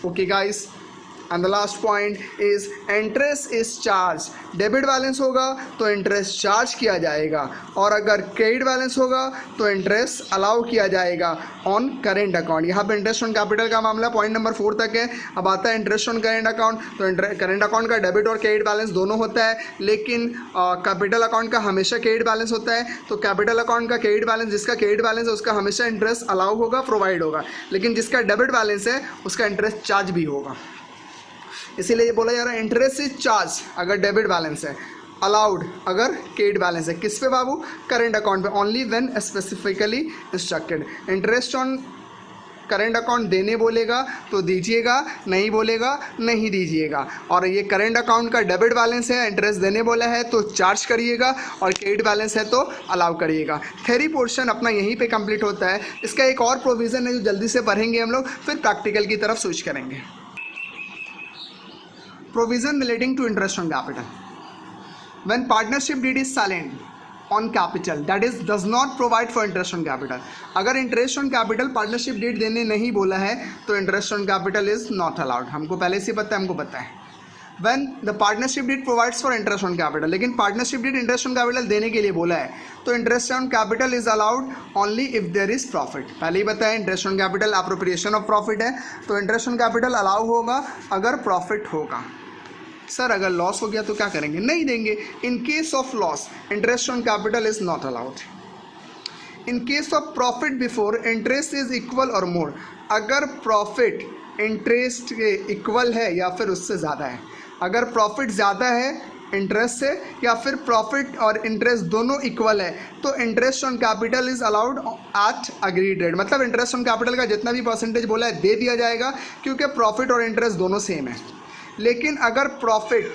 Okay guys, and the last point is interest is charge. Debit balance होगा तो इंटरेस्ट चार्ज किया जाएगा, और अगर क्रेडिट बैलेंस होगा तो इंटरेस्ट अलाउ किया जाएगा ऑन करेंट अकाउंट। यहाँ पे इंटरेस्ट ऑन कैपिटल का मामला पॉइंट नंबर 4 तक है। अब आता है इंटरेस्ट ऑन करेंट अकाउंट। तो करेंट अकाउंट का डेबिट और क्रेडिट बैलेंस दोनों होता है, लेकिन कैपिटल अकाउंट का हमेशा क्रेडिट बैलेंस होता है। तो कैपिटल अकाउंट का क्रेडिट बैलेंस, जिसका क्रेडिट बैलेंस है उसका हमेशा इंटरेस्ट अलाउ होगा, प्रोवाइड होगा, लेकिन जिसका डेबिट बैलेंस है उसका इंटरेस्ट चार्ज भी होगा। इसीलिए ये बोला जा रहा है इंटरेस्ट इज चार्ज अगर डेबिट बैलेंस है। अलाउड अगर केड बैलेंस है। किस पे बाबू? करेंट अकाउंट पे, only when specifically instructed. Interest on current account देने बोलेगा तो दीजिएगा, नहीं बोलेगा नहीं दीजिएगा। और ये करेंट अकाउंट का डेबिट बैलेंस है, इंटरेस्ट देने बोला है तो चार्ज करिएगा, और क्रेडिट बैलेंस है तो अलाउ करिएगा। थ्योरी पोर्शन अपना यहीं पे कंप्लीट होता है। इसका एक और प्रोविज़न है जो जल्दी से पढ़ेंगे हम लोग, फिर प्रैक्टिकल की तरफ स्विच करेंगे। Provision relating to interest on capital. When partnership deed is silent on capital, that is does not provide for interest on capital. अगर interest on capital partnership deed देने नहीं बोला है तो interest on capital is not allowed. हमको पहले से पता है, हमको पता है। When the partnership deed provides for interest on capital, लेकिन partnership deed interest on capital देने के लिए बोला है तो interest on capital is allowed only if there is profit. पहले ही बताया interest on capital appropriation of profit है, तो इंटरेस्ट ऑन कैपिटल अलाउ होगा अगर प्रॉफिट होगा। सर अगर लॉस हो गया तो क्या करेंगे? नहीं देंगे। In case of loss interest on capital is not allowed. In case of profit before interest is equal और मोर, अगर प्रॉफिट इंटरेस्ट के इक्वल है या फिर उससे ज़्यादा है, अगर प्रॉफिट ज़्यादा है इंटरेस्ट से या फिर प्रॉफिट और इंटरेस्ट दोनों इक्वल है तो interest on capital is allowed at agreed rate. मतलब इंटरेस्ट ऑन कैपिटल का जितना भी परसेंटेज बोला है दे दिया जाएगा, क्योंकि प्रॉफिट और इंटरेस्ट दोनों सेम है। लेकिन अगर प्रॉफिट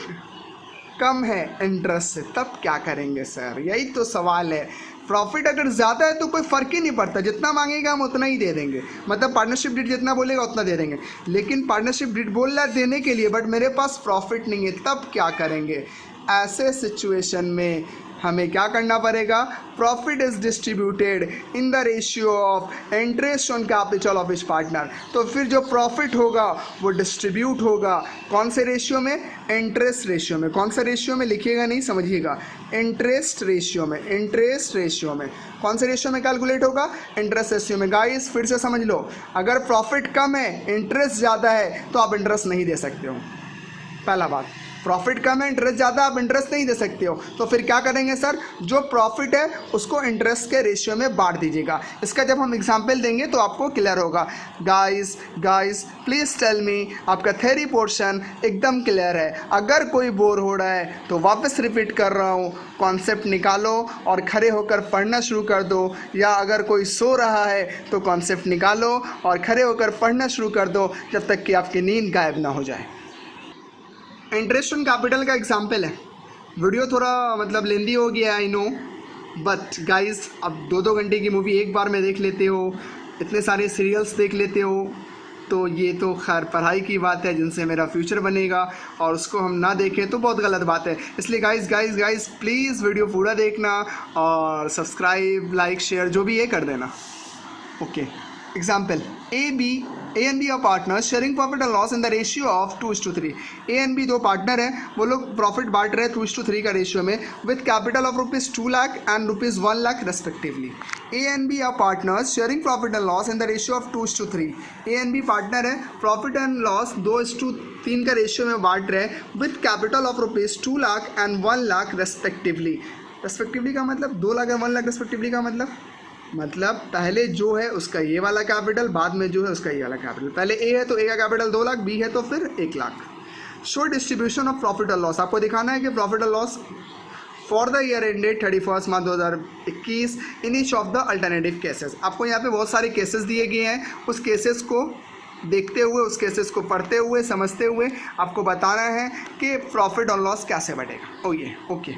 कम है इंटरेस्ट से तब क्या करेंगे सर? यही तो सवाल है। प्रॉफिट अगर ज़्यादा है तो कोई फ़र्क ही नहीं पड़ता, जितना मांगेगा हम उतना ही दे देंगे, मतलब पार्टनरशिप डीड जितना बोलेगा उतना दे देंगे। लेकिन पार्टनरशिप डीड बोल रहा है देने के लिए, बट मेरे पास प्रॉफिट नहीं है, तब क्या करेंगे? ऐसे सिचुएशन में हमें क्या करना पड़ेगा? Profit is distributed in the ratio of interest on capital of each partner. तो फिर जो प्रॉफिट होगा वो डिस्ट्रीब्यूट होगा कौन से रेशियो में? इंटरेस्ट रेशियो में। कौन सा रेशियो में लिखिएगा नहीं, समझिएगा, इंटरेस्ट रेशियो में। इंटरेस्ट रेशियो में कौन से रेशियो में कैलकुलेट होगा? इंटरेस्ट रेशियो में। गाइस फिर से समझ लो, अगर प्रॉफिट कम है इंटरेस्ट ज़्यादा है तो आप इंटरेस्ट नहीं दे सकते हो। पहला बात, प्रॉफिट कम है इंटरेस्ट ज़्यादा, आप इंटरेस्ट नहीं दे सकते हो। तो फिर क्या करेंगे सर? जो प्रॉफिट है उसको इंटरेस्ट के रेशियो में बांट दीजिएगा। इसका जब हम एग्जांपल देंगे तो आपको क्लियर होगा। गाइस प्लीज़ टेल मी, आपका थ्योरी पोर्शन एकदम क्लियर है। अगर कोई बोर हो रहा है तो वापस रिपीट कर रहा हूँ, कॉन्सेप्ट निकालो और खड़े होकर पढ़ना शुरू कर दो, या अगर कोई सो रहा है तो कॉन्सेप्ट निकालो और खड़े होकर पढ़ना शुरू कर दो जब तक कि आपकी नींद गायब ना हो जाए। इंटरेस्ट ऑन कैपिटल का एग्जाम्पल है। वीडियो थोड़ा मतलब लेंदी हो गया आई नो, बट गाइस अब 2-2 घंटे की मूवी एक बार में देख लेते हो, इतने सारे सीरियल्स देख लेते हो, तो ये तो खैर पढ़ाई की बात है जिनसे मेरा फ्यूचर बनेगा, और उसको हम ना देखें तो बहुत गलत बात है। इसलिए गाइस प्लीज़ वीडियो पूरा देखना और सब्सक्राइब लाइक शेयर जो भी ये कर देना। Okay, example, A and B are partners sharing profit and loss in the ratio of 2:3। A and B दो पार्टनर हैं, वो लोग प्रॉफिट बांट रहे हैं 2:3 का रेशियो में, with capital of ₹2 lakh and ₹1 lakh respectively. A and B are partners sharing profit and loss in the ratio of 2:3। A and B partner है, प्रॉफिट एंड लॉस 2:3 का रेशियो में बांट रहे हैं, with capital of ₹2 lakh and 1 lakh respectively. Respectively का मतलब 2 लाख और 1 लाख रेस्पेक्टिवली का मतलब पहले जो है उसका ये वाला कैपिटल, बाद में जो है उसका ये वाला कैपिटल। पहले ए है तो ए का कैपिटल 2 लाख, बी है तो फिर 1 lakh. Show distribution of profit और लॉस, आपको दिखाना है कि प्रॉफिट और loss for the year ended 31 March 2021 in each of the alternative cases. आपको यहाँ पे बहुत सारे केसेस दिए गए हैं, उस केसेस को देखते हुए, उस केसेस को पढ़ते हुए, समझते हुए आपको बताना है कि प्रॉफिट और लॉस कैसे बढ़ेगा। Okay,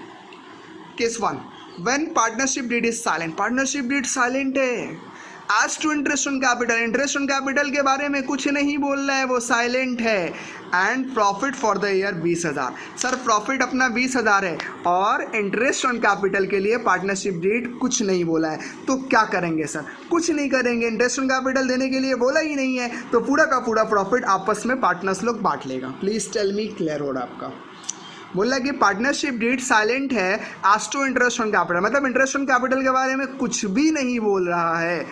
case 1, when partnership deed is silent. Partnership deed silent है as to interest on capital. Interest on capital के बारे में कुछ नहीं बोल रहा है, वो साइलेंट है। And profit for the year 20,000। Sir profit अपना 20,000 है और इंटरेस्ट ऑन कैपिटल के लिए पार्टनरशिप डीड कुछ नहीं बोला है, तो क्या करेंगे सर? कुछ नहीं करेंगे, इंटरेस्ट ऑन कैपिटल देने के लिए बोला ही नहीं है, तो पूरा का पूरा प्रॉफिट आपस में पार्टनर्स लोग बांट लेगा। प्लीज़ टेल मी, क्लियर हो रहा आपका? बोला कि पार्टनरशिप डीड साइलेंट है as to interest on capital, मतलब इंटरेस्ट ऑन कैपिटल के बारे में कुछ भी नहीं बोल रहा है,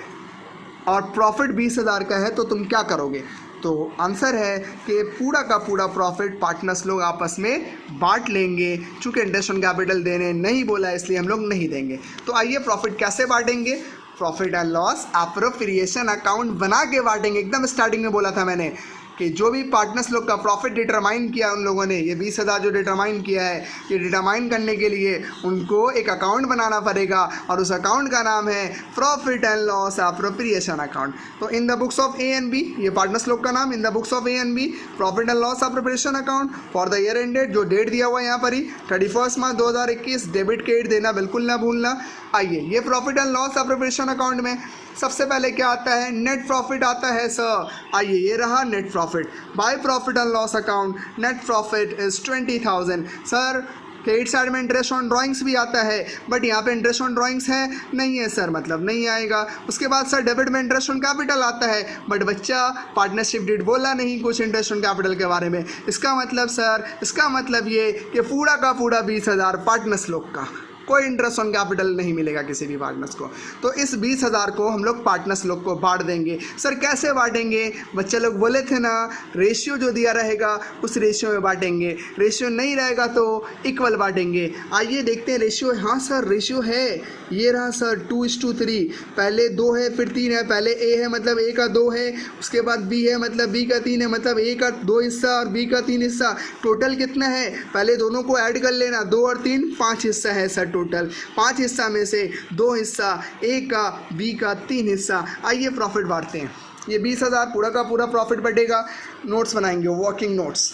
और प्रॉफिट 20,000 का है, तो तुम क्या करोगे? तो आंसर है कि पूरा का पूरा प्रॉफिट पार्टनर्स लोग आपस में बांट लेंगे। चूँकि इंटरेस्ट ऑन कैपिटल देने नहीं बोला है इसलिए हम लोग नहीं देंगे। तो आइए प्रॉफिट कैसे बांटेंगे? Profit and loss appropriation account बना के बांटेंगे। एकदम स्टार्टिंग में बोला था मैंने कि जो भी पार्टनर्स लोग का प्रॉफिट डिटरमाइन किया उन लोगों ने, ये 20,000 जो डिटरमाइन किया है, ये डिटरमाइन करने के लिए उनको एक अकाउंट बनाना पड़ेगा और उस अकाउंट का नाम है profit and loss appropriation account. तो in the books of A and B, ये पार्टनर्स लोग का नाम, in the books of A and B profit and loss appropriation account for the year ended, जो डेट दिया हुआ है यहाँ पर ही 31 मार्च 2021, डेबिट के देना बिल्कुल ना भूलना। आइए, ये profit and loss appropriation account में सबसे पहले क्या आता है, नेट प्रॉफिट आता है सर। आइए, ये रहा net profit by profit and loss account, net profit is 20,000। Sir credit side में इंटरेस्ट ऑन ड्राइंग्स भी आता है, बट यहाँ पे इंटरेस्ट ऑन ड्राइंग्स है नहीं है सर, मतलब नहीं आएगा। उसके बाद सर डेबिट में इंटरेस्ट ऑन कैपिटल आता है, बट बच्चा पार्टनरशिप डेट बोला नहीं कुछ इंटरेस्ट ऑन कैपिटल के बारे में। इसका मतलब सर, इसका मतलब ये कि पूरा का पूरा 20,000 पार्टनर्स लोग का, कोई इंटरेस्ट ऑन कैपिटल नहीं मिलेगा किसी भी पार्टनर्स को। तो इस 20,000 को हम लोग पार्टनर्स लोग को बांट देंगे। सर कैसे बांटेंगे, बच्चे लोग बोले थे ना, रेशियो जो दिया रहेगा उस रेशियो में बांटेंगे, रेशियो नहीं रहेगा तो इक्वल बांटेंगे। आइए देखते हैं रेशियो। हाँ सर रेशियो है, ये रहा सर 2:3, पहले 2 है फिर 3 है, पहले ए है मतलब ए का 2 है, उसके बाद बी है मतलब बी का 3 है, मतलब ए का 2 हिस्सा और बी का 3 हिस्सा। टोटल कितना है, पहले दोनों को ऐड कर लेना, 2 और 3 5 हिस्सा है सर। टोटल 5 हिस्सा में से 2 हिस्सा ए का, बी का 3 हिस्सा। आइए प्रॉफिट बांटते हैं। ये 20,000 पूरा का पूरा प्रॉफिट बढ़ेगा। नोट्स बनाएंगे, working notes.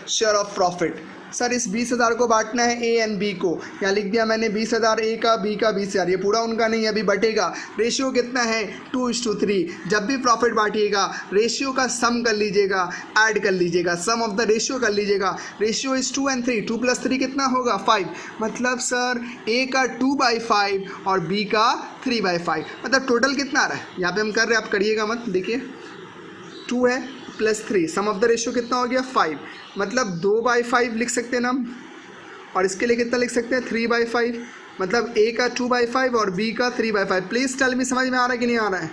Share of profit, sir इस 20,000 को बांटना है ए एंड बी को। यहाँ लिख दिया मैंने 20,000 ए का, बी का 20,000, ये पूरा उनका नहीं अभी बटेगा। रेशियो कितना है 2:3। जब भी प्रॉफिट बांटिएगा रेशियो का सम कर लीजिएगा, ऐड कर लीजिएगा, सम ऑफ द रेशियो कर लीजिएगा। रेशियो इज 2 and 3, 2 + 3 कितना होगा 5। मतलब सर ए का 2/5 और बी का 3/5, मतलब टोटल कितना आ रहा है। यहाँ पे हम कर रहे हैं, आप करिएगा मत, देखिए 2 है + 3, सम ऑफ द रेशियो कितना हो गया 5, मतलब 2/5 लिख सकते हैं ना हम। और इसके लिए कितना लिख सकते हैं 3/5, मतलब ए का 2/5 और बी का 3/5। प्लीज़ टेल मी समझ में आ रहा है कि नहीं आ रहा है।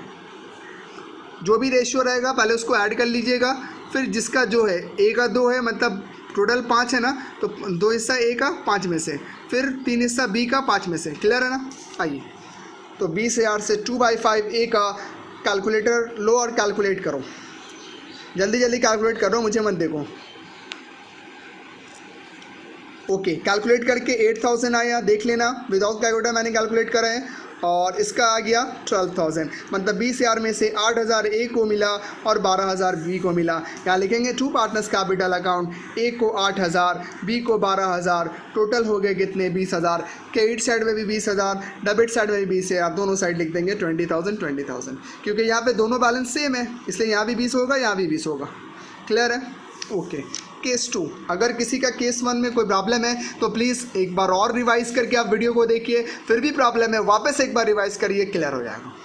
जो भी रेशियो रहेगा पहले उसको ऐड कर लीजिएगा, फिर जिसका जो है ए का 2 है, मतलब टोटल 5 है ना, तो 2 हिस्सा ए का 5 में से, फिर 3 हिस्सा बी का 5 में से। क्लियर है ना। आइए तो 20,000 से 2/5 ए का कैलकुलेटर लो और कैलकुलेट करो, जल्दी जल्दी कैलकुलेट करो, मुझे मत देखो। ओके कैलकुलेट करके 8,000 आया, देख लेना, विदाउट कैलकुलेटर मैंने कैलकुलेट करा है, और इसका आ गया 12,000। मतलब 20,000 में से 8,000 ए को मिला और 12,000 बी को मिला। यहाँ लिखेंगे 2 पार्टनर्स कैपिटल अकाउंट, ए को 8,000, बी को 12,000, टोटल हो गए कितने 20,000। क्रेडिट साइड में भी 20,000, डेबिट साइड में भी 20,000, दोनों साइड लिख देंगे 20,000, क्योंकि यहाँ पे दोनों बैलेंस सेम है, इसलिए यहाँ भी 20 होगा, यहाँ भी 20 होगा। क्लियर है। ओके केस 2, अगर किसी का केस 1 में कोई प्रॉब्लम है तो प्लीज़ एक बार और रिवाइज करके आप वीडियो को देखिए, फिर भी प्रॉब्लम है वापस एक बार रिवाइज करिए, क्लियर हो जाएगा।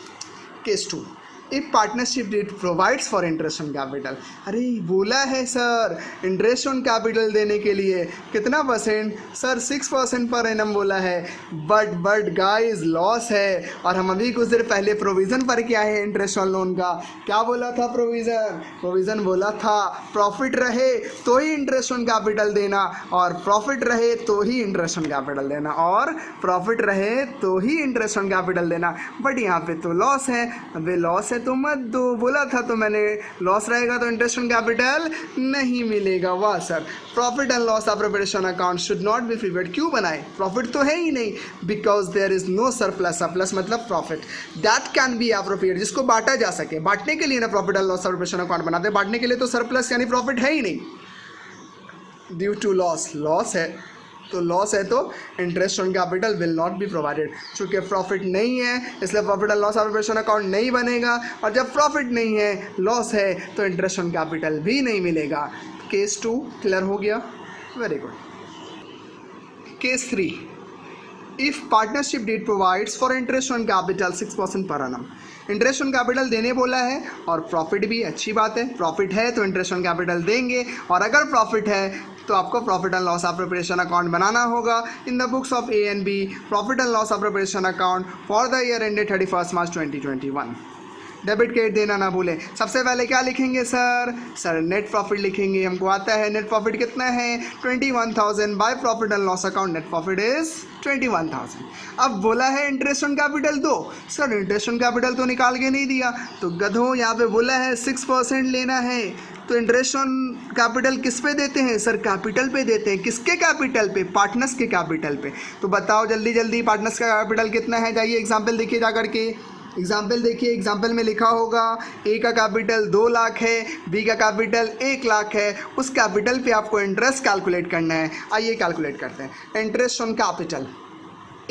Case 2, if partnership deed provides for interest on capital. अरे बोला है सर इंटरेस्ट ऑन कैपिटल देने के लिए कितना परसेंट, सर 6% पर एनम बोला है, बट गाइस लॉस है, और हम अभी कुछ देर पहले प्रोविज़न पर क्या है इंटरेस्ट ऑन लोन का, क्या बोला था प्रोविज़न बोला था प्रॉफिट रहे तो ही इंटरेस्ट ऑन कैपिटल देना, और प्रॉफिट रहे तो ही इंटरेस्ट ऑन कैपिटल देना, और प्रॉफिट रहे तो ही इंटरेस्ट ऑन कैपिटल देना। बट यहाँ पे तो लॉस है, अबे लॉस है तो मत दो, बोला था तो मैंने, लॉस रहेगा तो इंटरेस्ट ऑन कैपिटल नहीं मिलेगा। वाह sir, profit and loss appropriation account should not be prepaid. क्यों बनाए, प्रॉफिट तो है ही नहीं, because there is no surplus. Surplus मतलब profit that can be appropriate, जिसको बांटा जा सके। बांटने के लिए ना profit and loss appropriation account बनाते, बांटने के लिए तो सरप्लस यानी प्रॉफिट है ही नहीं। ड्यू टू लॉस, लॉस है तो लॉस है तो interest on capital will not be provided. चूँकि प्रॉफिट नहीं है इसलिए profit and loss appropriation account नहीं बनेगा, और जब प्रॉफिट नहीं है लॉस है तो इंटरेस्ट ऑन कैपिटल भी नहीं मिलेगा। केस 2 क्लियर हो गया, very good. Case 3, if partnership deed provides for interest on capital 6% per annum। Interest on capital देने बोला है और प्रॉफिट भी, अच्छी बात है, प्रॉफिट है तो इंटरेस्ट ऑन कैपिटल देंगे, और अगर प्रॉफिट है तो आपको profit and loss appropriation account बनाना होगा। In the books of A and B profit and loss appropriation account for the year ended 31 March 2021। Debit credit देना ना भूलें। सबसे पहले क्या लिखेंगे सर नेट प्रॉफिट लिखेंगे। हमको आता है नेट प्रॉफिट कितना है 21,000 by profit and loss account, net profit is 21,000। अब बोला है इंटरेस्ट ऑन कैपिटल दो, सर इंटरेस्ट ऑन कैपिटल तो निकाल के नहीं दिया, तो गधों यहाँ पे बोला है 6% लेना है, तो इंटरेस्ट ऑन कैपिटल किस पे देते हैं सर, कैपिटल पे देते हैं। किसके कैपिटल पे, पार्टनर्स के कैपिटल पे। तो बताओ जल्दी जल्दी पार्टनर्स का कैपिटल कितना है, जाइए एग्जाम्पल देखिए जा करके। एग्जाम्पल देखिए, एग्जाम्पल में लिखा होगा ए का कैपिटल 2 लाख है, बी का कैपिटल 1 लाख है, उस कैपिटल पे आपको इंटरेस्ट कैलकुलेट करना है। आइए कैलकुलेट करते हैं। Interest on capital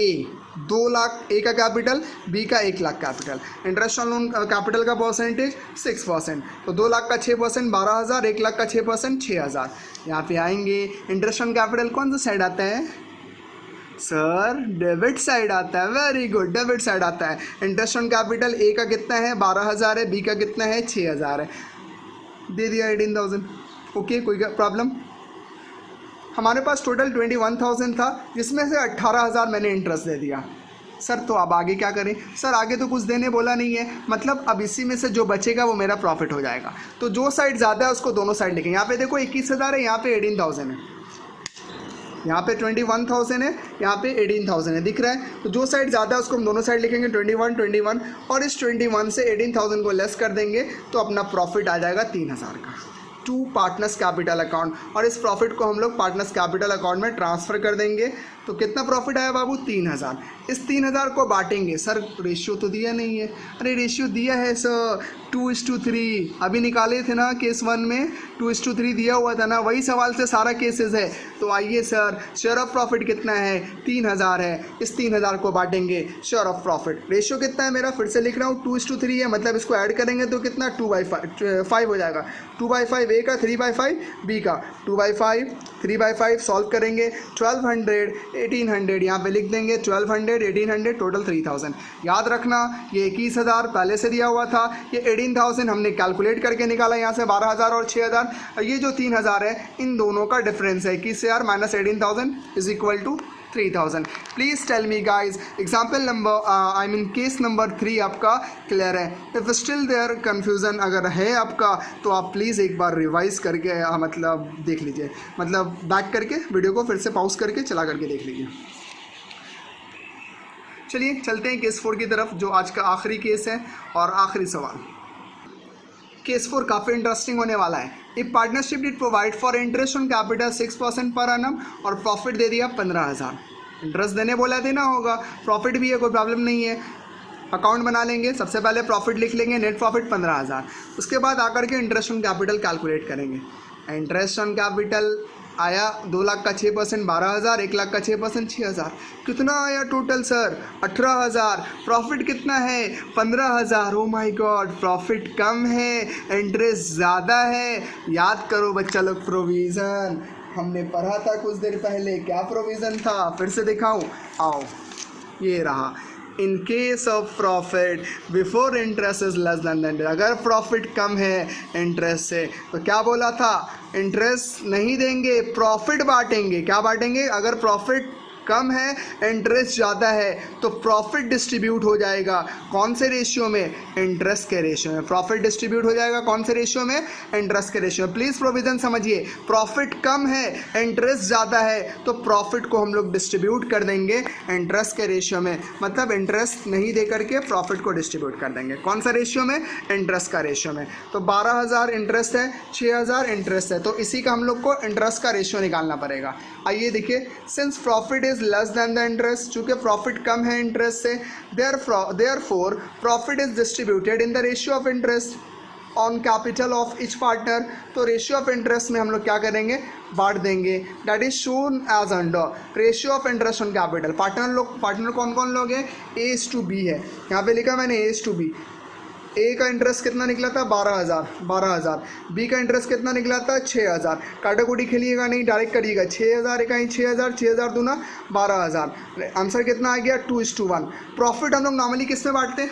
A 2 lakh A का कैपिटल, बी का 1 lakh capital. Interest on capital का परसेंटेज 6%, तो 2 लाख का 6% 12,000, 1 लाख का 6% 6,000। यहाँ पे आएंगे इंटरेस्ट ऑन कैपिटल कौन सा साइड आता है सर, डेबिट साइड आता है। वेरी गुड, डेबिट साइड आता है। इंटरेस्ट ऑन कैपिटल ए का कितना है 12,000 है, बी का कितना है 6,000 है, दे दिया 18,000। ओके, कोई प्रॉब्लम। हमारे पास टोटल 21,000 था, जिसमें से 18,000 मैंने इंटरेस्ट दे दिया। सर तो अब आगे क्या करें, सर आगे तो कुछ देने बोला नहीं है, मतलब अब इसी में से जो बचेगा वो मेरा प्रॉफिट हो जाएगा। तो जो साइड ज़्यादा है उसको दोनों साइड लिखेंगे। यहाँ पे देखो 21,000 है, यहाँ पे 18,000 है, यहाँ पे 21,000 है, यहाँ पे 18,000 है, दिख रहा है। तो जो साइड ज़्यादा है उसको हम दोनों साइड लिखेंगे 21 और इस 21 से 18,000 को लेस कर देंगे, तो अपना प्रॉफिट आ जाएगा 3,000 का टू पार्टनर्स कैपिटल अकाउंट, और इस प्रॉफिट को हम लोग पार्टनर्स कैपिटल अकाउंट में ट्रांसफ़र कर देंगे। तो कितना प्रॉफिट आया बाबू 3,000। इस 3,000 को बांटेंगे। सर रेशियो तो दिया नहीं है, अरे रेशियो दिया है सर 2:3, अभी निकाले थे ना केस 1 में 2:3 दिया हुआ था ना, वही सवाल से सारा केसेस है। तो आइए सर, शेयर ऑफ प्रॉफिट कितना है 3,000 है, इस 3,000 को बांटेंगे शेयर ऑफ प्रॉफिट। रेशियो कितना है मेरा, फिर से लिख रहा हूँ 2:3 है, मतलब इसको ऐड करेंगे तो कितना 2/5 हो जाएगा। 2/5 ए का, 3/5 बी का, 2/5 3/5 सॉल्व करेंगे 1200 1800 यहाँ पे लिख देंगे 1200 1800 टोटल 3000। याद रखना ये 21,000 पहले से दिया हुआ था, ये 18,000 हमने कैलकुलेट करके निकाला यहाँ से 12,000 और 6,000। ये जो 3,000 है इन दोनों का डिफरेंस है, 21,000 minus 18,000 is equal to 3,000। Please tell me guys example number case number 3 आपका क्लियर है। इफ स्टिल देयर कन्फ्यूज़न अगर है आपका तो आप प्लीज़ एक बार रिवाइज करके मतलब देख लीजिए, मतलब बैक करके वीडियो को फिर से पॉज करके चला करके देख लीजिए। चलिए चलते हैं केस 4 की तरफ, जो आज का आखिरी केस है और आखिरी सवाल। केस 4 काफ़ी इंटरेस्टिंग होने वाला है। एक partnership did provide for interest on capital 6% per annum और प्रॉफिट दे दिया 15,000। इंटरेस्ट देने बोला देना होगा, प्रॉफिट भी है, कोई प्रॉब्लम नहीं है। अकाउंट बना लेंगे, सबसे पहले प्रॉफिट लिख लेंगे, नेट प्रॉफिट 15,000। उसके बाद आकर के इंटरेस्ट ऑन कैपिटल कैलकुलेट करेंगे। इंटरेस्ट ऑन कैपिटल आया 2 लाख का 6% 12,000, 1 लाख का 6% 6,000। कितना आया टोटल सर 18,000। प्रॉफिट कितना है 15,000। ओ माय गॉड, प्रॉफिट कम है, इंटरेस्ट ज़्यादा है। याद करो बच्चा लोग, प्रोविज़न हमने पढ़ा था कुछ देर पहले, क्या प्रोविज़न था फिर से दिखाऊं, आओ ये रहा। In case of profit before interest is less then interest, अगर प्रॉफिट कम है इंटरेस्ट से तो क्या बोला था, इंटरेस्ट नहीं देंगे, प्रॉफिट बांटेंगे। क्या बांटेंगे, अगर प्रॉफिट कम है इंटरेस्ट ज़्यादा है तो प्रॉफिट डिस्ट्रीब्यूट हो जाएगा कौन से रेशियो में, इंटरेस्ट के रेशियो में। प्रॉफिट डिस्ट्रीब्यूट हो जाएगा कौन से रेशियो में, इंटरेस्ट के रेशियो में। प्लीज़ प्रोविज़न समझिए, प्रॉफिट कम है इंटरेस्ट ज़्यादा है तो प्रॉफिट को हम लोग डिस्ट्रीब्यूट कर देंगे इंटरेस्ट के रेशियो में, मतलब इंटरेस्ट नहीं दे करके प्रॉफिट को डिस्ट्रीब्यूट कर देंगे। कौन सा रेशियो में, इंटरेस्ट का रेशियो में। तो 12,000 इंटरेस्ट है, 6,000 इंटरेस्ट है, तो इसी का हम लोग को इंटरेस्ट का रेशियो निकालना पड़ेगा। आइए देखिए, since profit is less than the interest, चूँकि प्रॉफिट कम है इंटरेस्ट से, therefore profit is distributed in the ratio of interest on capital of each partner. तो रेशियो ऑफ इंटरेस्ट में हम लोग क्या करेंगे, बांट देंगे। That is shown as under ratio of interest on capital. Partner कौन कौन लोग हैं, A:B है, यहाँ पे लिखा मैंने A:B। ए का इंटरेस्ट कितना निकला था 12,000। बी का इंटरेस्ट कितना निकला था 6,000। काटाकुटी खेलिएगा नहीं, डायरेक्ट करिएगा। 6,000 इकाई 6,000, 6,000 दूना 12,000। आंसर कितना आ गया 2:1। प्रॉफिट हम लोग नॉर्मली किस में बांटते हैं,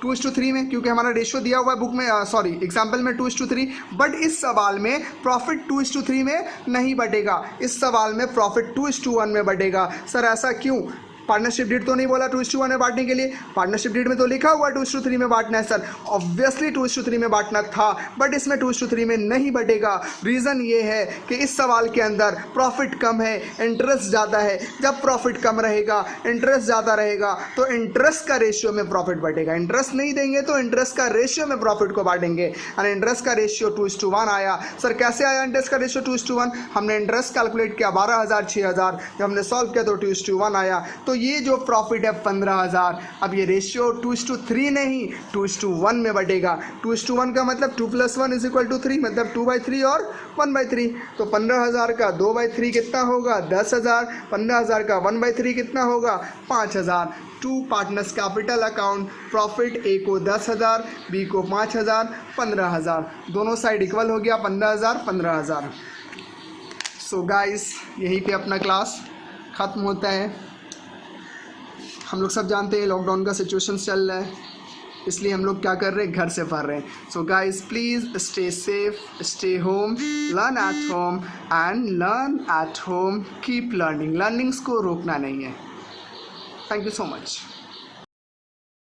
2:3 में, क्योंकि हमारा रेशियो दिया हुआ है बुक में, सॉरी एग्जाम्पल में 2:3। बट इस सवाल में प्रॉफिट 2:3 में नहीं बटेगा, इस सवाल में प्रॉफिट 2:1 में बटेगा। सर ऐसा क्यों, पार्टनरशिप डीड तो नहीं बोला 2:1 में बांटने के लिए, पार्टनरशिप डीड में तो लिखा हुआ 2:3 में बांटना है सर, ऑब्वियसली 2:3 में बांटना था, बट इसमें 2:3 में नहीं बटेगा। रीज़न ये है कि इस सवाल के अंदर प्रॉफिट कम है, इंटरेस्ट ज़्यादा है। जब प्रॉफिट कम रहेगा, इंटरेस्ट ज़्यादा रहेगा, तो इंटरेस्ट का रेशियो में प्रॉफिट बढ़ेगा। इंटरेस्ट नहीं देंगे तो इंटरेस्ट का रेशियो में प्रॉफिट को बांटेंगे, और इंटरेस्ट का रेशियो 2:1 आया। सर कैसे आया इंटरेस्ट का रेशियो 2:1? हमने इंटरेस्ट कैलकुलेट किया 12,000 6,000, जब हमने सॉल्व किया तो 2:1 आया। तो ये जो प्रॉफिट है 15,000, अब ये रेशियो 2:3 नहीं 2:1 में बढ़ेगा। 2:1 का मतलब 2 + 1 = 3, मतलब 2/3 और 1/3। तो 15,000 का 2/3 कितना होगा? 10,000। 15,000 का 1/3 कितना होगा? 5,000। 2 पार्टनर्स कैपिटल अकाउंट, प्रॉफिट ए को 10,000, बी को 5,000, 15,000, दोनों साइड इक्वल हो गया 15,000 15,000। सो गाइस, यहीं पे अपना क्लास ख़त्म होता है। हम लोग सब जानते हैं लॉकडाउन का सिचुएशन चल रहा है, इसलिए हम लोग क्या कर रहे हैं, घर से पढ़ रहे हैं। So guys please stay safe, stay home, learn at home and learn at home, keep learning. Learnings को रोकना नहीं है। Thank you so much.